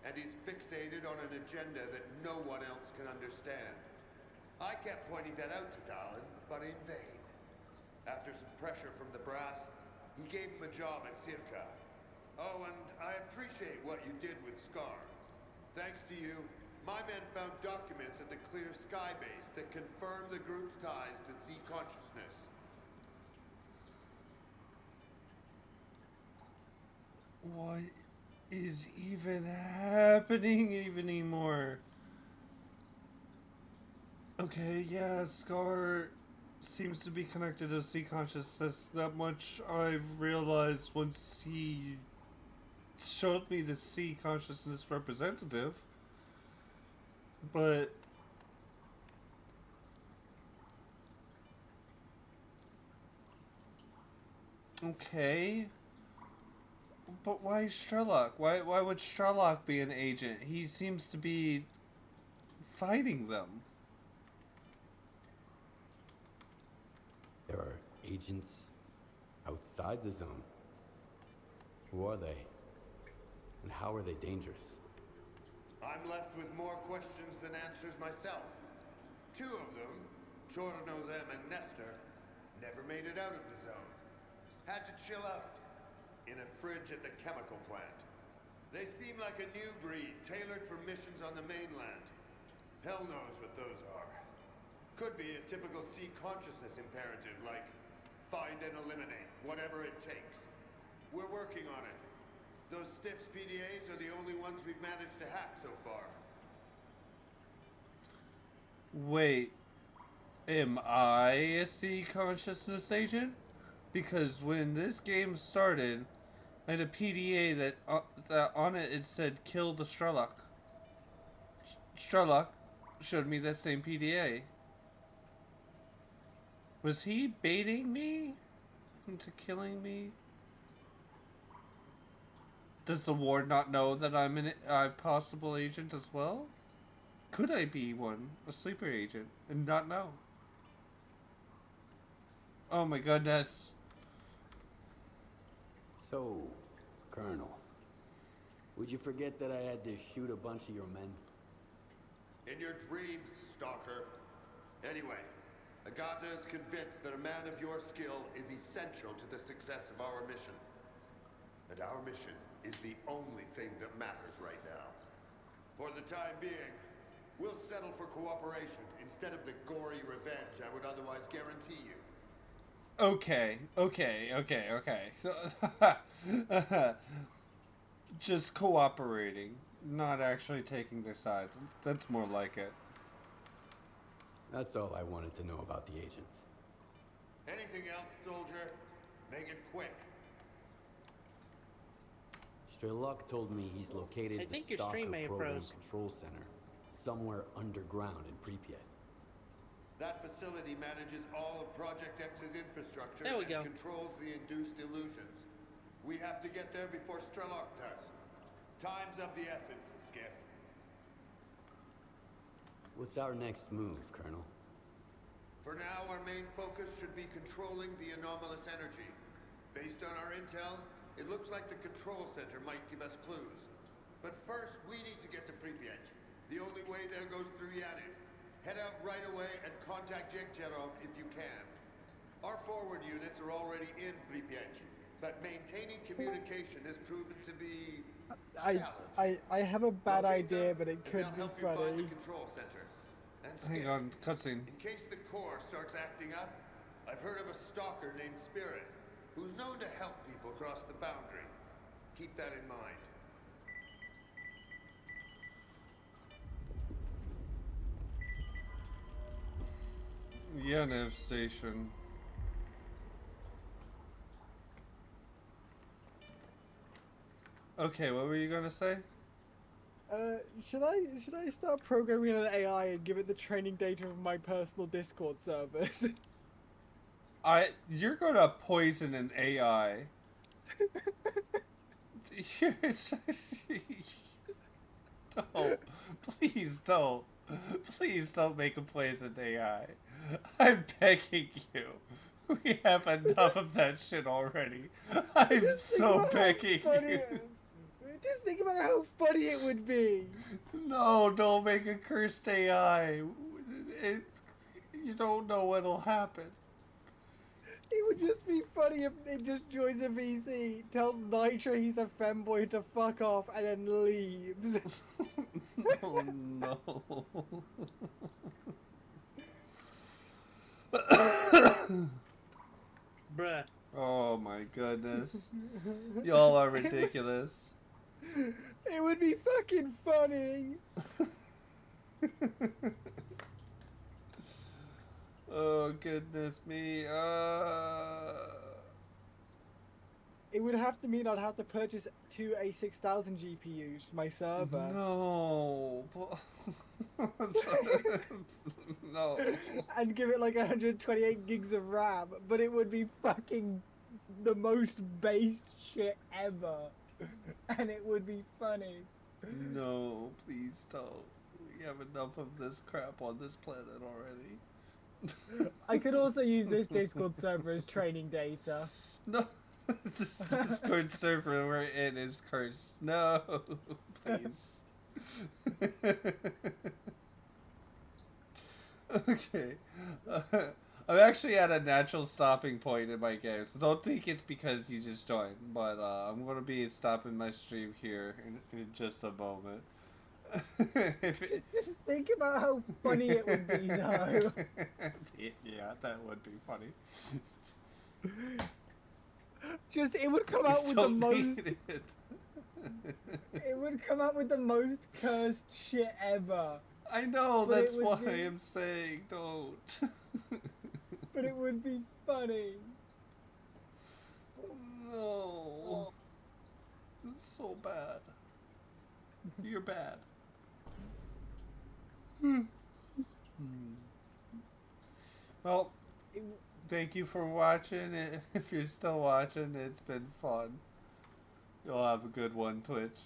and he's fixated on an agenda that no one else can understand. I kept pointing that out to Dallin, but in vain. After some pressure from the brass, he gave him a job at SIRCAA. Oh, and I appreciate what you did with Scar. Thanks to you, my men found documents at the Clear Sky base that confirm the group's ties to sea consciousness. What is even happening even anymore? Okay, yeah, Scar seems to be connected to sea consciousness. That much I've realized once he showed me the sea consciousness representative. But okay. But why Sherlock? Why would Sherlock be an agent? He seems to be fighting them. There are agents outside the zone. Who are they? And how are they dangerous? I'm left with more questions than answers myself. Two of them, Chornozem and Nestor, never made it out of the zone. Had to chill out in a fridge at the chemical plant. They seem like a new breed, tailored for missions on the mainland. Hell knows what those are. Could be a typical sea consciousness imperative, like find and eliminate, whatever it takes. We're working on it. Those Stiffs PDAs are the only ones we've managed to hack so far. Wait, am I a sea consciousness agent? Because when this game started, I had a PDA that on it said kill the Strelok. Strelok showed me that same PDA. Was he baiting me into killing me? Does the ward not know that I'm a possible agent as well? Could I be one, a sleeper agent, and not know? Oh my goodness. So, Colonel, would you forget that I had to shoot a bunch of your men? In your dreams, Stalker. Anyway, Agata is convinced that a man of your skill is essential to the success of our mission. And our mission is the only thing that matters right now. For the time being, we'll settle for cooperation instead of the gory revenge I would otherwise guarantee you. Okay. So, just cooperating, not actually taking their side. That's more like it. That's all I wanted to know about the agents. Anything else, soldier? Make it quick. Strelok told me he's located I the think your Stalker stream may have program froze. control center somewhere underground in Pripyat. That facility manages all of Project X's infrastructure There we and go. controls the induced illusions. We have to get there before Strelok does. Time's of the essence, Skiff. What's our next move, Colonel? For now, our main focus should be controlling the anomalous energy. Based on our intel, it looks like the control center might give us clues. But first, we need to get to Pripyat. The only way there goes through Yaniv. Head out right away and contact Yekcherov if you can. Our forward units are already in Pripyat, but maintaining communication has proven to be I have a bad idea, but it could be help you find funny. the control center. And Hang on, cutscene. in case the Corps starts acting up, I've heard of a stalker named Spirit, who's known to help people cross the boundary. Keep that in mind. Yaniv station. Okay, what were you gonna say? Should I start programming an AI and give it the training data of my personal Discord servers? You're gonna poison an AI. Don't. Please don't. Please don't make a poisoned AI. I'm begging you. We have enough of that shit already. I'm so begging you. Just think about how funny it would be. No, don't make a cursed AI. You don't know what'll happen. It would just be funny if it just joins a VC, tells Nitra he's a femboy to fuck off, and then leaves. Oh no. Bruh. Oh my goodness. Y'all are ridiculous. It would be fucking funny. Oh goodness me. It would have to mean I'd have to purchase 2 A6000 GPUs for my server. No. No. And give it like 128 gigs of RAM, but it would be fucking the most based shit ever. And it would be funny. No, please don't. We have enough of this crap on this planet already. I could also use this Discord server as training data. No. This Discord server we're in is cursed. No, please. Okay. I'm actually at a natural stopping point in my game, so don't think it's because you just joined. But I'm going to be stopping my stream here in just a moment. Just think about how funny it would be, though. Yeah, that would be funny. Just, it would come out with the most... It would come out with the most cursed shit ever. I know, But that's why be... I'm saying don't. But it would be funny. No. It's so bad. You're bad. Well, thank you for watching. If you're still watching, it's been fun. You'll have a good one, Twitch.